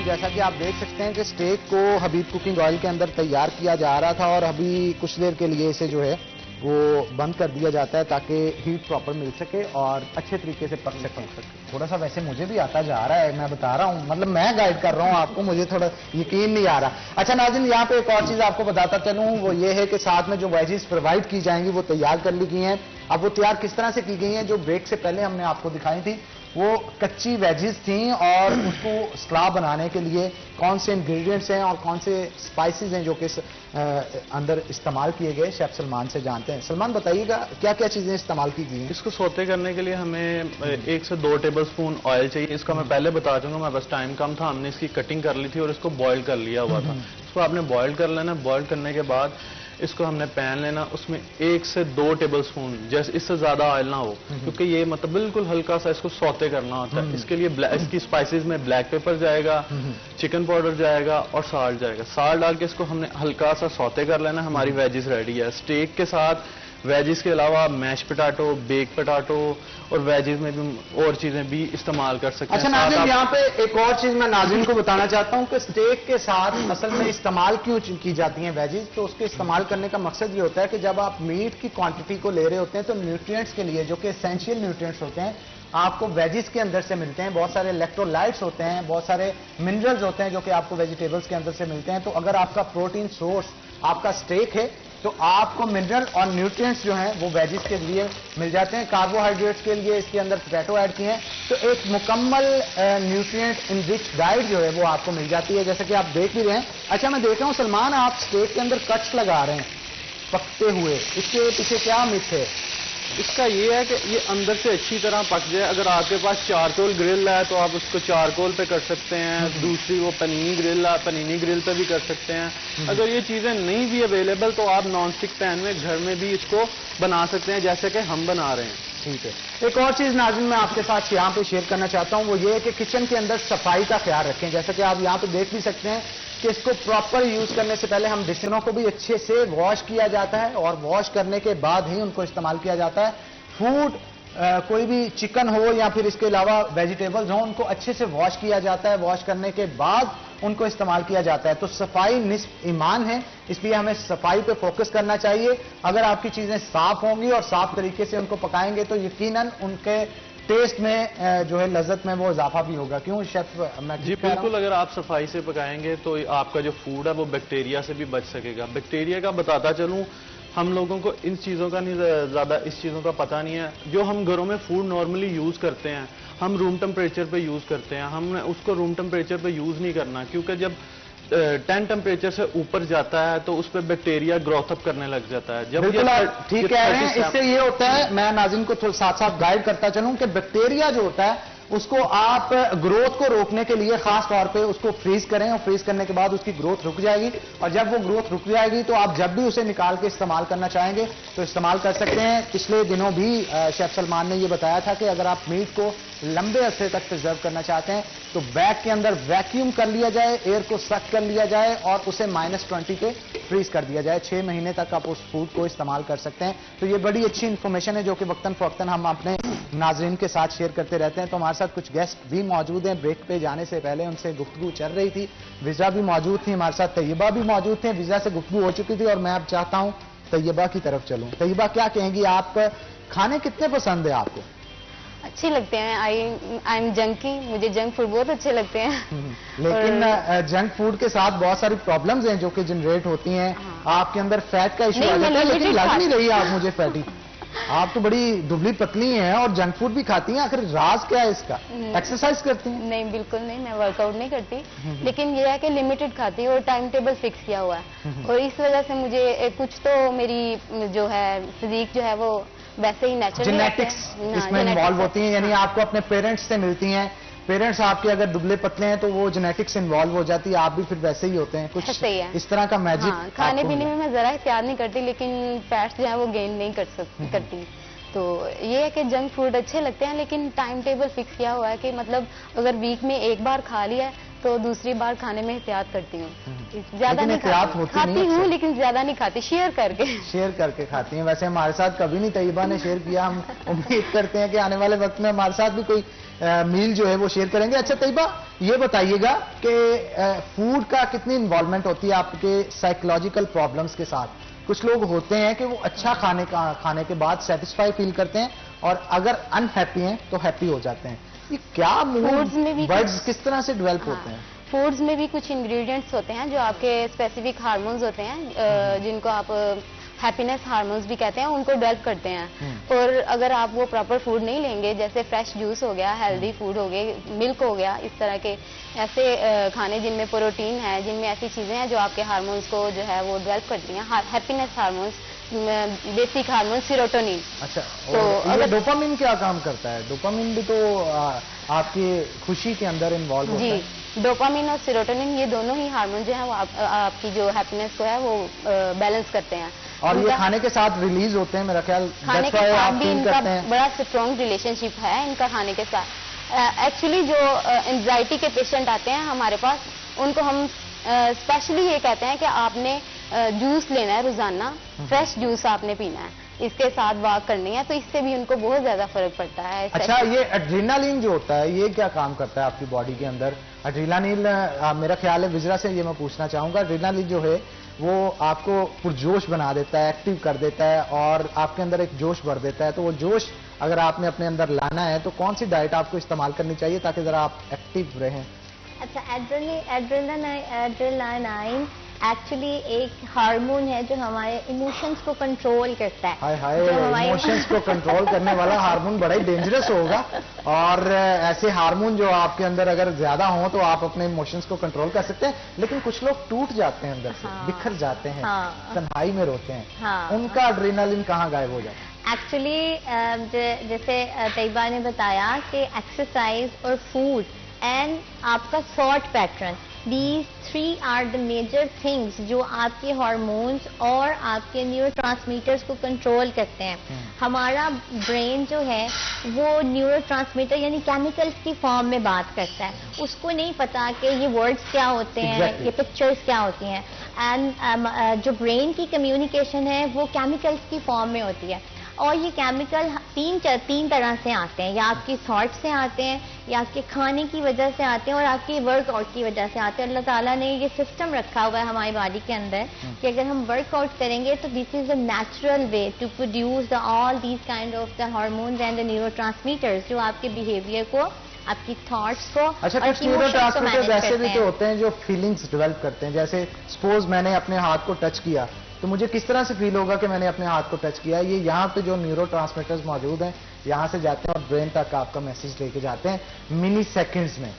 जैसा कि आप देख सकते हैं कि स्टेक को हबीब कुकिंग ऑयल के अंदर तैयार किया जा रहा था और अभी कुछ देर के लिए इसे जो है वो बंद कर दिया जाता है ताकि हीट प्रॉपर मिल सके और अच्छे तरीके से पक सके। थोड़ा सा वैसे मुझे भी आता जा रहा है, मैं बता रहा हूँ, मतलब मैं गाइड कर रहा हूँ आपको, मुझे थोड़ा यकीन नहीं आ रहा। अच्छा नाज़रीन, यहाँ पे एक और चीज़ आपको बताता चलूँ, वो ये है कि साथ में जो वेजीज प्रोवाइड की जाएंगी वो तैयार कर ली गई हैं। अब वो तैयार किस तरह से की गई हैं, जो ब्रेक से पहले हमने आपको दिखाई थी, वो कच्ची वेजिस थी और उसको स्लाब बनाने के लिए कौन से इंग्रेडिएंट्स हैं और कौन से स्पाइसेस हैं जो कि अंदर इस्तेमाल किए गए, शेफ सलमान से जानते हैं। सलमान बताइएगा क्या क्या चीजें इस्तेमाल की गई हैं? इसको सौते करने के लिए हमें 1 से 2 टेबलस्पून ऑयल चाहिए। इसका मैं पहले बता दूंगा, मेरे पास टाइम कम था, हमने इसकी कटिंग कर ली थी और इसको बॉयल कर लिया हुआ था। इसको आपने बॉयल कर लेना। बॉयल करने के बाद इसको हमने पैन लेना, उसमें 1 से 2 टेबलस्पून, जैसे इससे ज्यादा ऑयल ना हो, क्योंकि ये मतलब बिल्कुल हल्का सा इसको सौते करना होता है। इसके लिए इसकी स्पाइसेस में ब्लैक पेपर जाएगा, चिकन पाउडर जाएगा और साल्ट जाएगा। साल्ट डाल के इसको हमने हल्का सा सौते कर लेना। हमारी वेजिस रेडी है। स्टेक के साथ वेजिस के अलावा मैश पोटैटो, बेक पोटैटो और वेजिस में भी और चीजें भी इस्तेमाल कर सकते हैं। अच्छा नाज़रीन, यहाँ पे एक और चीज मैं नाज़रीन को बताना चाहता हूँ कि स्टेक के साथ असल में इस्तेमाल क्यों की जाती हैं वेजिस। तो उसके इस्तेमाल करने का मकसद ये होता है कि जब आप मीट की क्वांटिटी को ले रहे होते हैं तो न्यूट्रिएंट्स के लिए, जो कि एसेंशियल न्यूट्रिएंट्स होते हैं, आपको वेजिस के अंदर से मिलते हैं। बहुत सारे इलेक्ट्रोलाइट्स होते हैं, बहुत सारे मिनरल्स होते हैं जो कि आपको वेजिटेबल्स के अंदर से मिलते हैं। तो अगर आपका प्रोटीन सोर्स आपका स्टेक है तो आपको मिनरल और न्यूट्रिएंट्स जो हैं वो वेजिस के लिए मिल जाते हैं। कार्बोहाइड्रेट्स के लिए इसके अंदर पोटैटो ऐड किए हैं, तो एक मुकम्मल न्यूट्रिएंट इनरिच डाइट जो है वो आपको मिल जाती है, जैसे कि आप देख भी रहे हैं। अच्छा, मैं देख रहा हूँ सलमान, आप स्टेक के अंदर कट्स लगा रहे हैं पकते हुए, इसके पीछे क्या मिथ है? इसका ये है कि ये अंदर से अच्छी तरह पक जाए। अगर आपके पास चारकोल ग्रिल है तो आप उसको चारकोल पे कर सकते हैं। दूसरी वो पनीनी ग्रिल है, पनीनी ग्रिल पे भी कर सकते हैं। अगर ये चीजें नहीं भी अवेलेबल तो आप नॉन स्टिक पैन में घर में भी इसको बना सकते हैं, जैसे कि हम बना रहे हैं। ठीक है। एक और चीज नाज़रीन मैं आपके साथ यहाँ पे शेयर करना चाहता हूँ, वो ये है कि किचन के अंदर सफाई का ख्याल रखें। जैसे कि आप यहाँ पे देख भी सकते हैं कि इसको प्रॉपर यूज करने से पहले हम डिशनों को भी अच्छे से वॉश किया जाता है और वॉश करने के बाद ही उनको इस्तेमाल किया जाता है। फूड कोई भी चिकन हो या फिर इसके अलावा वेजिटेबल्स हो, उनको अच्छे से वॉश किया जाता है। वॉश करने के बाद उनको इस्तेमाल किया जाता है। तो सफाई निस्फ ईमान है, इसलिए हमें सफाई पे फोकस करना चाहिए। अगर आपकी चीजें साफ होंगी और साफ तरीके से उनको पकाएंगे तो यकीनन उनके टेस्ट में जो है लज्जत में वो इजाफा भी होगा। क्यों शेफ? जी बिल्कुल, अगर आप सफाई से पकाएंगे तो आपका जो फूड है वो बैक्टीरिया से भी बच सकेगा। बैक्टीरिया का बताता चलूं, हम लोगों को इन चीज़ों का नहीं ज़्यादा इस चीज़ों का पता नहीं है। जो हम घरों में फूड नॉर्मली यूज़ करते हैं, हम रूम टेम्परेचर पे यूज़ करते हैं। हमने उसको रूम टेम्परेचर पे यूज़ नहीं करना, क्योंकि जब 10 टेम्परेचर से ऊपर जाता है तो उस पर बैक्टीरिया ग्रोथ अप करने लग जाता है। जब ठीक कह रहे हैं। इससे ये होता है, मैं नाज़रीन को साथ साथ गाइड करता चलूं कि बैक्टीरिया जो होता है उसको आप ग्रोथ को रोकने के लिए खास तौर पे उसको फ्रीज करें और फ्रीज करने के बाद उसकी ग्रोथ रुक जाएगी। और जब वो ग्रोथ रुक जाएगी तो आप जब भी उसे निकाल के इस्तेमाल करना चाहेंगे तो इस्तेमाल कर सकते हैं। पिछले दिनों भी शेफ सलमान ने ये बताया था कि अगर आप मीट को लंबे अरसे तक प्रिजर्व करना चाहते हैं तो बैग के अंदर वैक्यूम कर लिया जाए, एयर को सक कर लिया जाए और उसे -20 पे फ्रीज कर दिया जाए। 6 महीने तक आप उस फूड को इस्तेमाल कर सकते हैं। तो ये बड़ी अच्छी इंफॉर्मेशन है जो कि वक्तन फवक्तन हम अपने नाजरीन के साथ शेयर करते रहते हैं। तो हमारे साथ कुछ गेस्ट भी मौजूद हैं। ब्रेक पे जाने से पहले उनसे गुफ्तगू चल रही थी। विज़ा भी मौजूद थी, हमारे साथ तैयबा भी मौजूद थे। विज़ा से गुफ्तगू हो चुकी थी और मैं अब चाहता हूं तैयबा की तरफ चलूं। तैयबा, क्या कहेंगी, आप खाने कितने पसंद है आपको? अच्छे लगते हैं। आई एम जंकी, मुझे जंक फूड बहुत अच्छे लगते हैं। लेकिन जंक फूड के साथ बहुत सारी प्रॉब्लम्स हैं जो कि जनरेट होती हैं। आपके अंदर फैट का इशू आ जाता है, लेकिन लग नहीं रही आप मुझे फैटी। आप तो बड़ी दुबली पतली हैं और जंक फूड भी खाती हैं। आखिर राज क्या है इसका? एक्सरसाइज करती हैं? नहीं, बिल्कुल नहीं, मैं वर्कआउट नहीं करती। लेकिन ये है कि लिमिटेड खाती हूँ और टाइम टेबल फिक्स किया हुआ है। और इस वजह से मुझे कुछ तो मेरी जो है फिजिक जो है वो वैसे ही नेचुरल जेनेटिक्स इसमें इन्वॉल्व होती हैं, यानी आपको अपने पेरेंट्स से मिलती हैं। पेरेंट्स आपके अगर दुबले पतले हैं तो वो जेनेटिक्स इन्वॉल्व हो जाती है, आप भी फिर वैसे ही होते हैं। कुछ सही है। इस तरह का मैजिक। हाँ, खाने पीने में मैं जरा एहतियात नहीं करती, लेकिन फैट्स जो है वो गेन नहीं करती। तो ये है कि जंक फूड अच्छे लगते हैं, लेकिन टाइम टेबल फिक्स किया हुआ है कि मतलब अगर वीक में एक बार खा लिया तो दूसरी बार खाने में एहतियात करती हूँ। ज्यादा नहीं खाती हूँ, लेकिन ज्यादा नहीं खाती, शेयर करके खाती हैं। वैसे हमारे साथ कभी नहीं तैयबा ने शेयर किया। हम उम्मीद करते हैं कि आने वाले वक्त में हमारे साथ भी कोई मील जो है वो शेयर करेंगे। अच्छा तैयबा, ये बताइएगा कि फूड का कितनी इन्वॉल्वमेंट होती है आपके साइकोलॉजिकल प्रॉब्लम्स के साथ? कुछ लोग होते हैं कि वो अच्छा खाने के बाद सेटिस्फाई फील करते हैं और अगर अनहैप्पी हैं तो हैप्पी हो जाते हैं। ये क्या फूड्स में भी किस तरह से डेवलप होते हैं? फूड्स में भी कुछ इंग्रेडिएंट्स होते हैं जो आपके स्पेसिफिक हार्मोन्स होते हैं जिनको आप हैप्पीनेस हार्मोन्स भी कहते हैं, उनको डेवलप करते हैं। और अगर आप वो प्रॉपर फूड नहीं लेंगे, जैसे फ्रेश जूस हो गया, हेल्दी फूड हो गए, मिल्क हो गया, इस तरह के ऐसे खाने जिनमें प्रोटीन है, जिनमें ऐसी चीजें हैं जो आपके हार्मोन्स को जो है वो डेवलप करती हैं, happiness hormones, basic hormone serotonin. अच्छा, तो अगर डोपामिन क्या काम करता है? डोपामिन भी तो आपकी खुशी के अंदर इन्वॉल्व होता है। जी, डोपामिन और सीरोटोनिन ये दोनों ही हार्मोन जो है वो आपकी जो हैप्पीनेस को है वो बैलेंस करते हैं। और ये खाने के साथ रिलीज होते हैं, मेरा ख्याल खाने के साथ भी इनका बड़ा स्ट्रॉन्ग रिलेशनशिप है इनका खाने के साथ। एक्चुअली जो एंजाइटी के पेशेंट आते हैं हमारे पास, उनको हम स्पेशली ये कहते हैं कि आपने जूस लेना है रोजाना, फ्रेश जूस आपने पीना है, इसके साथ वॉक करनी है, तो इससे भी उनको बहुत ज्यादा फर्क पड़ता है। अच्छा, ये एड्रेनालिन जो होता है ये क्या काम करता है आपकी बॉडी के अंदर? एड्रेनालिन मेरा ख्याल है विजरा से ये मैं पूछना चाहूंगा, एड्रेनालिन जो है वो आपको पुरजोश बना देता है, एक्टिव कर देता है और आपके अंदर एक जोश भर देता है। तो वो जोश अगर आपने अपने अंदर लाना है तो कौन सी डाइट आपको इस्तेमाल करनी चाहिए ताकि जरा आप एक्टिव रहें? अच्छा, एड्रेनालाइन एक्चुअली एक हार्मोन है जो हमारे इमोशंस को कंट्रोल करता है। हाय हाय, इमोशंस को कंट्रोल करने वाला हार्मोन बड़ा ही डेंजरस होगा। और ऐसे हार्मोन जो आपके अंदर अगर ज्यादा हो तो आप अपने इमोशंस को कंट्रोल कर सकते हैं, लेकिन कुछ लोग टूट जाते हैं अंदर से, बिखर जाते हैं, तन्हाई में रोते हैं, उनका एड्रेनालिन कहाँ गायब हो जाता है? एक्चुअली जैसे तैयबा ने बताया कि एक्सरसाइज और फूड एंड आपका thought pattern, these three are the major things जो आपके हार्मोन्स और आपके न्यूरोट्रांसमीटर्स को कंट्रोल करते हैं। हमारा ब्रेन जो है वो न्यूरोट्रांसमीटर यानी केमिकल्स की फॉर्म में बात करता है, उसको नहीं पता कि ये वर्ड्स क्या होते हैं, ये पिक्चर्स क्या होती हैं। एंड जो ब्रेन की कम्युनिकेशन है वो केमिकल्स की फॉर्म में होती है। और ये केमिकल तीन तरह से आते हैं, या आपकी थॉट से आते हैं, या आपके खाने की वजह से आते हैं, और आपकी वर्कआउट की वजह से आते हैं। अल्लाह ताला ने ये सिस्टम रखा हुआ है हमारी बॉडी के अंदर कि अगर हम वर्कआउट करेंगे तो this is a natural way to produce all these kind of the hormones and the neurotransmitters जो आपके बिहेवियर को, आपकी थॉट्स को, अच्छा, कुछ न्यूरोट्रांसमीटर्स ऐसे भी तो होते हैं जो फीलिंग्स डेवलप करते हैं। जैसे सपोज मैंने अपने हाथ को टच किया तो मुझे किस तरह से फील होगा कि मैंने अपने हाथ को टच किया? ये यहाँ पे जो न्यूरोट्रांसमीटर्स मौजूद हैं यहाँ से जाते हैं और ब्रेन तक आपका मैसेज लेके जाते हैं मिली सेकंड्स में।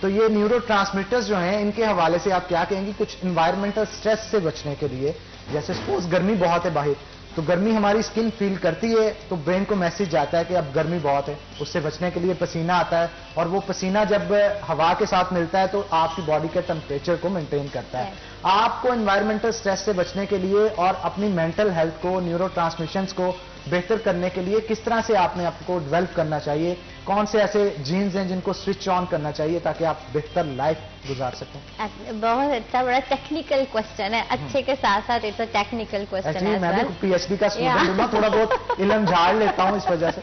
तो ये न्यूरोट्रांसमीटर्स जो हैं इनके हवाले से आप क्या कहेंगी? कुछ एनवायरमेंटल स्ट्रेस से बचने के लिए, जैसे सपोज गर्मी बहुत है बाहर, तो गर्मी हमारी स्किन फील करती है तो ब्रेन को मैसेज जाता है कि अब गर्मी बहुत है, उससे बचने के लिए पसीना आता है, और वो पसीना जब हवा के साथ मिलता है तो आपकी बॉडी के टेम्परेचर को मेंटेन करता है। आपको एनवायरमेंटल स्ट्रेस से बचने के लिए और अपनी मेंटल हेल्थ को, न्यूरोट्रांसमिशंस को बेहतर करने के लिए किस तरह से आपने आपको डेवलप करना चाहिए? कौन से ऐसे जीन्स हैं जिनको स्विच ऑन करना चाहिए ताकि आप बेहतर लाइफ गुजार सकें? बहुत अच्छा, बड़ा टेक्निकल क्वेश्चन है, अच्छे के साथ साथ ये तो टेक्निकल क्वेश्चन है। मैं भी पीएचडी का स्टूडेंट हूं ना, थोड़ा बहुत इल्म झाड़ लेता हूं इस वजह से।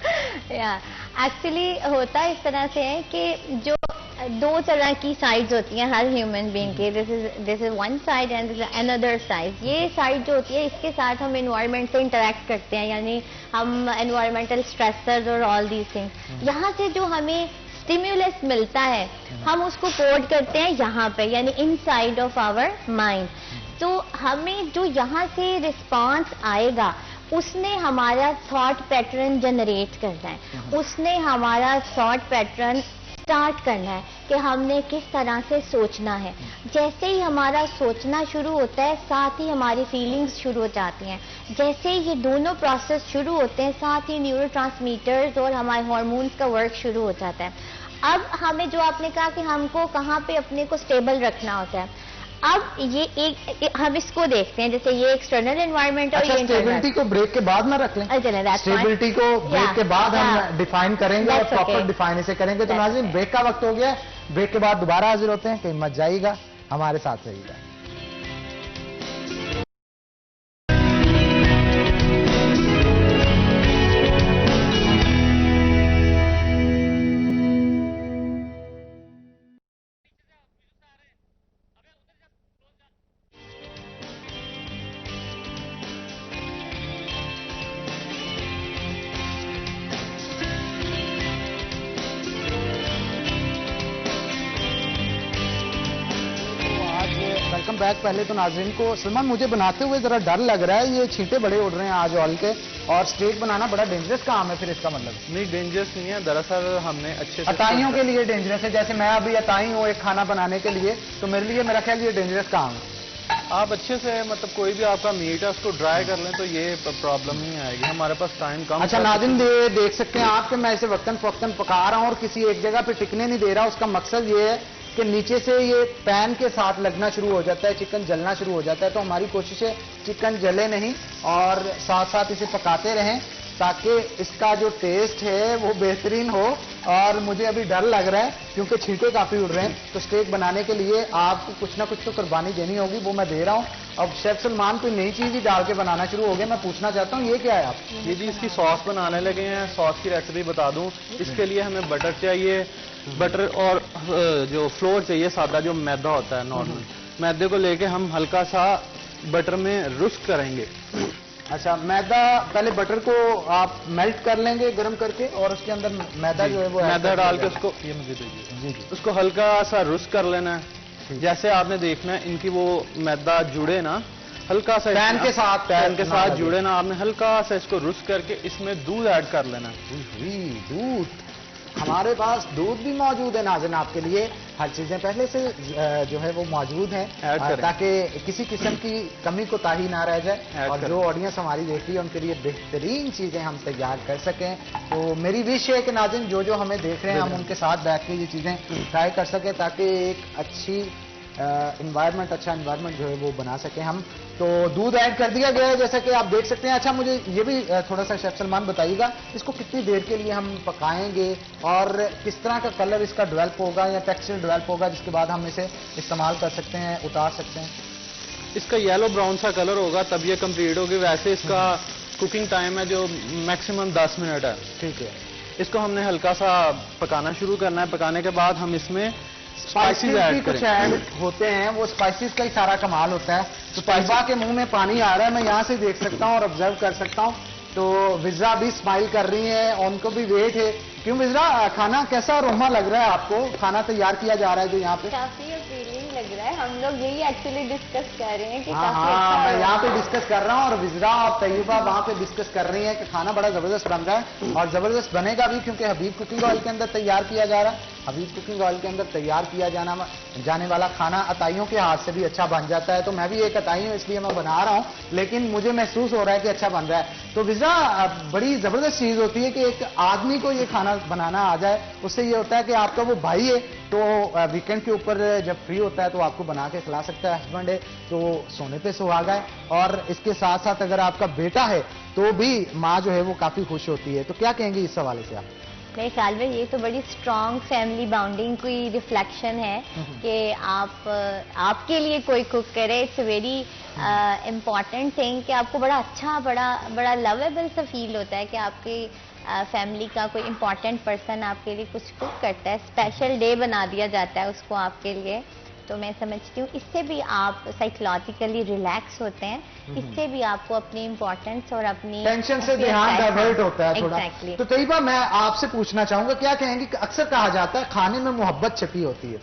एक्चुअली होता इस तरह से है कि जो दो तरह की साइड्स होती हैं हर ह्यूमन बीइंग के, this is one side and this is another side. ये साइड जो होती है इसके साथ हम एनवायरनमेंट से इंटरेक्ट करते हैं, यानी हम एनवायरमेंटल स्ट्रेसर्स और ऑल दीज थिंग्स, यहाँ से जो हमें स्टिम्युलस मिलता है हम उसको कोड करते हैं यहाँ पे, यानी इनसाइड ऑफ आवर माइंड। तो हमें जो यहाँ से रिस्पांस आएगा उसने हमारा थॉट पैटर्न जनरेट करना है, उसने हमारा थॉट पैटर्न स्टार्ट करना है कि हमने किस तरह से सोचना है। जैसे ही हमारा सोचना शुरू होता है साथ ही हमारी फीलिंग्स शुरू हो जाती हैं। जैसे ही ये दोनों प्रोसेस शुरू होते हैं साथ ही न्यूरोट्रांसमीटर्स और हमारे हार्मोन्स का वर्क शुरू हो जाता है। अब हमें जो आपने कहा कि हमको कहाँ पे अपने को स्टेबल रखना होता है, अब ये हम इसको देखते हैं, जैसे ये एक्सटर्नल एनवायरनमेंट और ये स्टेबिलिटी को ब्रेक के बाद ना रख लें, स्टेबिलिटी को ब्रेक के बाद हम डिफाइन करेंगे और प्रॉपर डिफाइन इसे करेंगे। तो नाज़रीन, ब्रेक का वक्त हो गया, ब्रेक के बाद दोबारा हाजिर होते हैं, कहीं मत जाइएगा, हमारे साथ रहिएगा। Welcome back. पहले तो नाज़रीन को सलमान, मुझे बनाते हुए जरा डर लग रहा है, ये छींटे बड़े उड़ रहे हैं आज ऑयल के, और स्टेक बनाना बड़ा डेंजरस काम है फिर इसका मतलब। नहीं, डेंजरस नहीं है, दरअसल हमने अच्छे से अताइयों के लिए डेंजरस है, जैसे मैं अभी अताई हूँ एक खाना बनाने के लिए, तो मेरे लिए मेरा ख्याल ये डेंजरस काम है। आप अच्छे से मतलब कोई भी आपका मीट है उसको ड्राई कर लें तो ये प्रॉब्लम नहीं आएगी। हमारे पास टाइम कम। अच्छा नाज़रीन, देख सकते हैं आप कि मैं इसे वक्तन फवक्तन पका रहा हूँ और किसी एक जगह पे टिकने नहीं दे रहा। उसका मकसद ये है कि नीचे से ये पैन के साथ लगना शुरू हो जाता है, चिकन जलना शुरू हो जाता है। तो हमारी कोशिश है चिकन जले नहीं और साथ साथ इसे पकाते रहें ताकि इसका जो टेस्ट है वो बेहतरीन हो। और मुझे अभी डर लग रहा है क्योंकि छींटे काफी उड़ रहे हैं, तो स्टेक बनाने के लिए आपको कुछ ना कुछ तो कुर्बानी देनी होगी, वो मैं दे रहा हूँ। अब शेफ सलमान कोई नई चीज ही डाल के बनाना शुरू हो गया। मैं पूछना चाहता हूँ ये क्या है आप? ये जी इसकी सॉस बनाने लगे हैं। सॉस की रेसिपी बता दूं, इसके लिए हमें बटर चाहिए, बटर और जो फ्लोर चाहिए, सादा जो मैदा होता है नॉर्मल। मैदे को लेके हम हल्का सा बटर में रुस्क करेंगे। अच्छा, मैदा पहले बटर को आप मेल्ट कर लेंगे गर्म करके और उसके अंदर मैदा जो है वो मैदा डाल के उसको, ये मुझे दीजिए जी, उसको हल्का सा रुस्क कर लेना है। जैसे आपने देखना है इनकी वो मैदा जुड़े ना, हल्का सा पैन के साथ जुड़े ना, आपने हल्का सा इसको रुस्क करके इसमें दूध ऐड कर लेना है। दूध, हमारे पास दूध भी मौजूद है नाज़रीन आपके लिए। हर चीजें पहले से जो है वो मौजूद हैं ताकि किसी किस्म की कमी कोताही ना रह जाए और जो ऑडियंस हमारी देख रही है उनके लिए बेहतरीन चीजें हम तैयार कर सकें। तो मेरी विश है कि नाज़रीन जो जो हमें देख रहे हैं हम उनके साथ बैठ के ये चीजें ट्राई कर सकें ताकि एक अच्छी इन्वायरमेंट, अच्छा इन्वायरमेंट जो है वो बना सके हम। तो दूध ऐड कर दिया गया है जैसा कि आप देख सकते हैं। अच्छा, मुझे ये भी थोड़ा सा शेफ सलमान बताइएगा, इसको कितनी देर के लिए हम पकाएंगे और किस तरह का कलर इसका डेवलप होगा या टेक्सचर डेवलप होगा जिसके बाद हम इसे इस्तेमाल कर सकते हैं, उतार सकते हैं? इसका येलो ब्राउन सा कलर होगा तब ये कंप्लीट होगी। वैसे इसका कुकिंग टाइम है जो मैक्सिमम 10 मिनट है। ठीक है, इसको हमने हल्का सा पकाना शुरू करना है। पकाने के बाद हम इसमें स्पाइसेस भी कुछ ऐड होते हैं, वो स्पाइसेस का ही सारा कमाल होता है। तो तलबा के मुंह में पानी आ रहा है, मैं यहाँ से देख सकता हूँ और ऑब्जर्व कर सकता हूँ। तो विज़रा भी स्माइल कर रही है, उनको भी वेट है। क्यों विज़रा, खाना कैसा रोमा लग रहा है आपको? खाना तैयार किया जा रहा है जो यहाँ पे काफी अपीलिंग लग रहा है। हम लोग यही एक्चुअली डिस्कस कर रहे हैं कि हाँ, मैं यहाँ पे डिस्कस कर रहा हूँ और विज़रा और तैयबा वहाँ पे डिस्कस कर रही है कि खाना बड़ा जबरदस्त बन रहा है और जबरदस्त बनेगा भी क्योंकि हबीब कुकिंग ऑयल के अंदर तैयार किया जा रहा है। हबीब कुकिंग ऑयल के अंदर तैयार किया जाने वाला खाना अताइयों के हाथ से भी अच्छा बन जाता है। तो मैं भी एक अताई हूँ इसलिए मैं बना रहा हूँ, लेकिन मुझे महसूस हो रहा है कि अच्छा बन रहा है। तो विज़रा, बड़ी जबरदस्त चीज होती है कि एक आदमी को ये खाना बनाना आ जाए। उससे ये होता है कि आपका वो भाई है तो वीकेंड के ऊपर जब फ्री होता है तो आपको बना के खिला सकता है। हस्बैंड है तो सोने पे सुहागा है। और इसके साथ साथ अगर आपका बेटा है तो भी माँ जो है वो काफी खुश होती है। तो क्या कहेंगे इस हवाले से आप? मेरे ख्याल में ये तो बड़ी स्ट्रॉन्ग फैमिली बाउंडिंग की रिफ्लेक्शन है कि आपके लिए कोई कुक करे। इट्स वेरी इम्पॉर्टेंट थिंग कि आपको बड़ा अच्छा, बड़ा लवेबल सा फील होता है कि आपकी फैमिली का कोई इम्पॉर्टेंट पर्सन आपके लिए कुछ कुक करता है, स्पेशल डे बना दिया जाता है उसको आपके लिए। तो मैं समझती हूँ इससे भी आप साइकोलॉजिकली रिलैक्स होते हैं, इससे भी आपको अपनी इम्पोर्टेंस और अपनी टेंशन से ध्यान डाइवर्ट होता है थोड़ा। तो तैयबा, मैं आपसे पूछना चाहूंगा, क्या कहेंगे कि अक्सर कहा जाता है खाने में मोहब्बत छिपी होती है,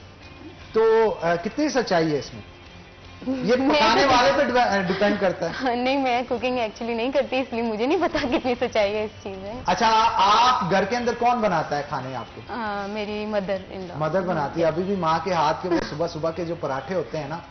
तो कितनी सच्चाई है इसमें? ये पकाने वाले पे डिपेंड करता है। नहीं, मैं कुकिंग एक्चुअली नहीं करती इसलिए मुझे नहीं पता कितनी सच्चाई है इस चीज में। अच्छा, आप घर के अंदर कौन बनाता है खाने आपके? मेरी मदर बनाती है। अभी भी माँ के हाथ के वो सुबह सुबह के जो पराठे होते हैं ना,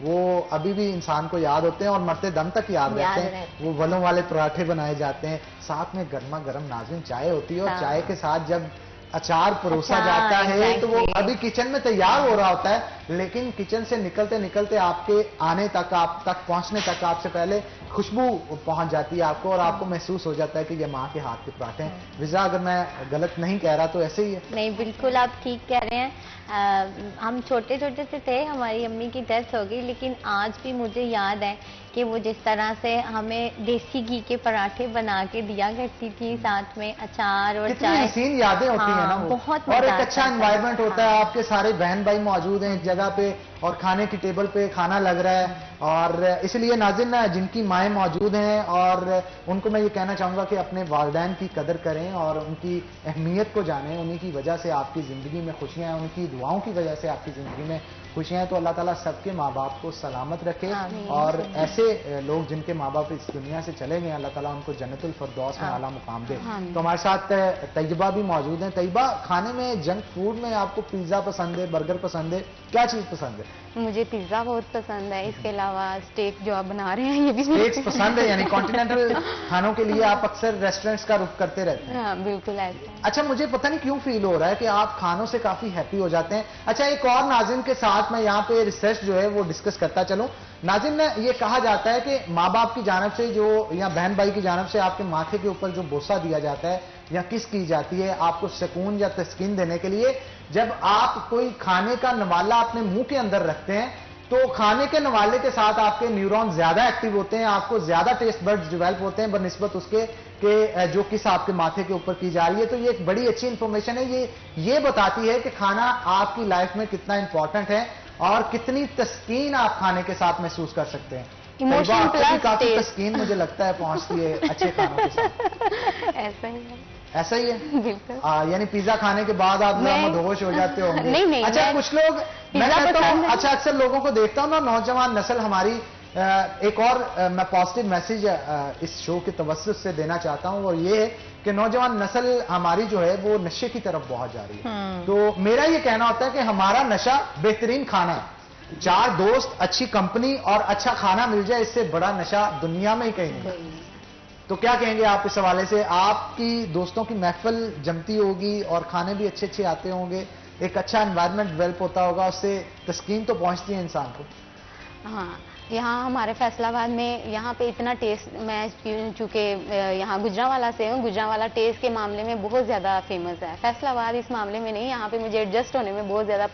वो अभी भी इंसान को याद होते हैं और मरते दम तक याद रहते हैं। वो वलों वाले पराठे बनाए जाते हैं, साथ में गर्मा गर्म नाज़रीन चाय होती है और चाय के साथ जब अचार परोसा जाता है तो वो अभी किचन में तैयार हो रहा होता है, लेकिन किचन से निकलते निकलते आपके आने तक, आप तक पहुंचने तक आपसे पहले खुशबू पहुंच जाती है आपको और आपको महसूस हो जाता है कि ये माँ के हाथ के पराठे हैं। विज़रा, अगर मैं गलत नहीं कह रहा तो ऐसे ही है? नहीं, बिल्कुल आप ठीक कह रहे हैं। हम छोटे छोटे से थे, हमारी अम्मी की डेथ हो गई, लेकिन आज भी मुझे याद है कि वो जिस तरह से हमें देसी घी के पराठे बना के दिया करती थी, साथ में अचार और चाय। हसीन यादें होती हैं ना वो। बहुत। और एक अच्छा एनवायरनमेंट होता है, आपके सारे बहन भाई मौजूद हैं एक जगह जगह पे और खाने की टेबल पे खाना लग रहा है। और इसलिए नाज़रीन, जिनकी माएँ मौजूद हैं और उनको मैं ये कहना चाहूँगा कि अपने वालिदैन की कदर करें और उनकी अहमियत को जानें। उन्हीं की वजह से आपकी ज़िंदगी में खुशियाँ हैं, उनकी दुआओं की वजह से आपकी ज़िंदगी में खुशियाँ हैं। तो अल्लाह ताला सबके माँ बाप को सलामत रखे और ऐसे लोग जिनके माँ बाप इस दुनिया से चले गए, अल्लाह ताला उनको जन्नतुल फिरदौस में आला मुकाम दे। तो हमारे साथ तैयबा भी मौजूद हैं। तैयबा, खाने में जंक फूड में आपको पिज्ज़ा पसंद है, बर्गर पसंद है, क्या चीज़ पसंद है? मुझे पिज्ज़ा बहुत पसंद है, इसके अलावा स्टेक जो आप बना रहे हैं ये भी स्टेक्स पसंद है, यानी कॉन्टिनेंटल खानों के लिए आप अक्सर रेस्टोरेंट्स का रुख करते रहते हैं? हाँ, बिल्कुल ऐसा। अच्छा, मुझे पता नहीं क्यों फील हो रहा है कि आप खानों से काफी हैप्पी हो जाते हैं। अच्छा, एक और नाज़रीन के साथ मैं यहाँ पे रिसर्च जो है वो डिस्कस करता चलूं। नाज़रीन, ये कहा जाता है कि माँ बाप की जानब से जो या बहन भाई की जानब से आपके माथे के ऊपर जो बोसा दिया जाता है या किस की जाती है आपको सुकून या तस्कीन देने के लिए, जब आप कोई खाने का नवाला अपने मुंह के अंदर रखते हैं तो खाने के नवाले के साथ आपके न्यूरॉन ज्यादा एक्टिव होते हैं, आपको ज्यादा टेस्ट बड्स डेवलप होते हैं बनिस्बत उसके कि जो किस आपके माथे के ऊपर की जा रही है। तो ये एक बड़ी अच्छी इंफॉर्मेशन है। ये बताती है कि खाना आपकी लाइफ में कितना इंपॉर्टेंट है और कितनी तस्कीन आप खाने के साथ महसूस कर सकते हैं। इमोशन प्लस काफी तस्कीन मुझे लगता है पहुंचती है अच्छे खानों के साथ। ऐसा ही है। ऐसा ही है? बिल्कुल। यानी पिज्जा खाने के बाद आप मदहोश हो जाते हो? नहीं, अच्छा, कुछ लोग, मैं कहता हूँ, अच्छा अक्सर लोगों को देखता हूँ ना, नौजवान नस्ल हमारी, एक और मैं पॉजिटिव मैसेज इस शो के तवज्जुह से देना चाहता हूँ, और ये है कि नौजवान नस्ल हमारी जो है वो नशे की तरफ बहुत जा रही है। तो मेरा ये कहना होता है कि हमारा नशा बेहतरीन खाना है। 4 दोस्त, अच्छी कंपनी और अच्छा खाना मिल जाए, इससे बड़ा नशा दुनिया में ही कहीं नहीं। तो क्या कहेंगे आप इस हवाले से? आपकी दोस्तों की महफिल जमती होगी और खाने भी अच्छे अच्छे आते होंगे, एक अच्छा एनवायरनमेंट डेवलप होता होगा, उससे तस्कीन तो पहुंचती है इंसान को। हाँ, यहाँ हमारे फैसलाबाद में यहाँ पे इतना टेस्ट, मैं चूँकि यहाँ गुजरांवाला से हूँ, गुजरांवाला टेस्ट के मामले में बहुत ज्यादा फेमस है। फैसलाबाद इस मामले में नहीं, यहाँ पे मुझे एडजस्ट होने में बहुत ज्यादा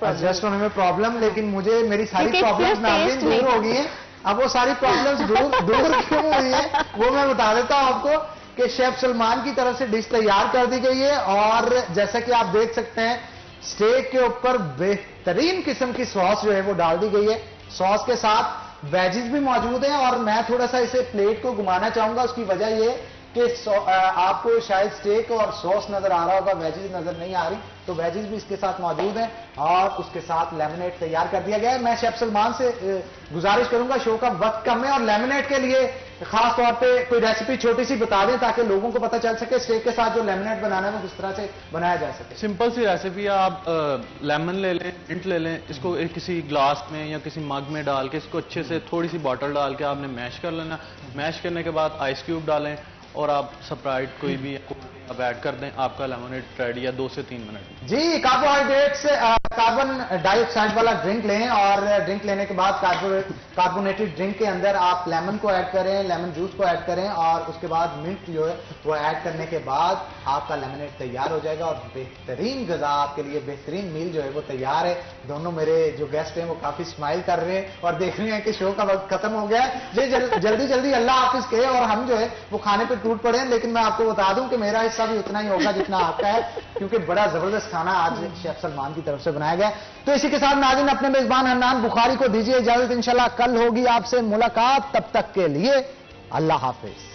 प्रॉब्लम, लेकिन मुझे मेरी सारी प्रॉब्लम्स दूर हो गई है। अब वो सारी प्रॉब्लम्स दूर क्यों हुई है वो मैं बता देता हूँ आपको कि शेफ सलमान की तरफ से डिश तैयार कर दी गई है और जैसा कि आप देख सकते हैं स्टेक के ऊपर बेहतरीन किस्म की सॉस जो है वो डाल दी गई है। सॉस के साथ वेजिस भी मौजूद हैं और मैं थोड़ा सा इसे प्लेट को घुमाना चाहूंगा। उसकी वजह ये कि आपको शायद स्टेक और सॉस नजर आ रहा होगा, वेजिस नजर नहीं आ रही, तो वेजिस भी इसके साथ मौजूद हैं और उसके साथ लेमनेट तैयार कर दिया गया है। मैं शेफ सलमान से गुजारिश करूंगा, शो का वक्त कम है और लेमनेट के लिए खास तौर पे कोई रेसिपी छोटी सी बता दें ताकि लोगों को पता चल सके स्टेक के साथ जो लेमनेट बनाना है वो किस तरह से बनाया जा सके। सिंपल सी रेसिपी है, आप लेमन ले लें, मिंट ले लें, इसको किसी ग्लास में या किसी मग में डाल के इसको अच्छे से थोड़ी सी बॉटल डाल के आपने मैश कर लेना। मैश करने के बाद आइस क्यूब डालें और आप स्प्राइट कोई भी आप ऐड कर दें, आपका लेमनेड रेडी है 2 से 3 मिनट। जी, कार्बोहाइड्रेट्स कार्बन डाइऑक्साइड वाला ड्रिंक लें और ड्रिंक लेने के बाद कार्बोनेटेड ड्रिंक के अंदर आप लेमन को ऐड करें, लेमन जूस को ऐड करें और उसके बाद मिंट जो है वो ऐड करने के बाद आपका लेमनेड तैयार हो जाएगा और बेहतरीन गजा आपके लिए, बेहतरीन मील जो है वो तैयार है। दोनों मेरे जो गेस्ट हैं वो काफी स्माइल कर रहे हैं और देख रहे हैं कि शो का वक्त खत्म हो गया है। जल्दी जल्दी अल्लाह हाफिज कहे और हम जो है वो खाने पे टूट पड़े हैं। लेकिन मैं आपको बता दूं कि मेरा हिस्सा भी उतना ही होगा जितना आपका है, क्योंकि बड़ा जबरदस्त खाना आज शेफ सलमान की तरफ से बनाया गया। तो इसी के साथ नाज़रीन अपने मेजबान हन्नान बुखारी को दीजिए इजाजत। इंशाल्लाह कल होगी आपसे मुलाकात, तब तक के लिए अल्लाह हाफिज।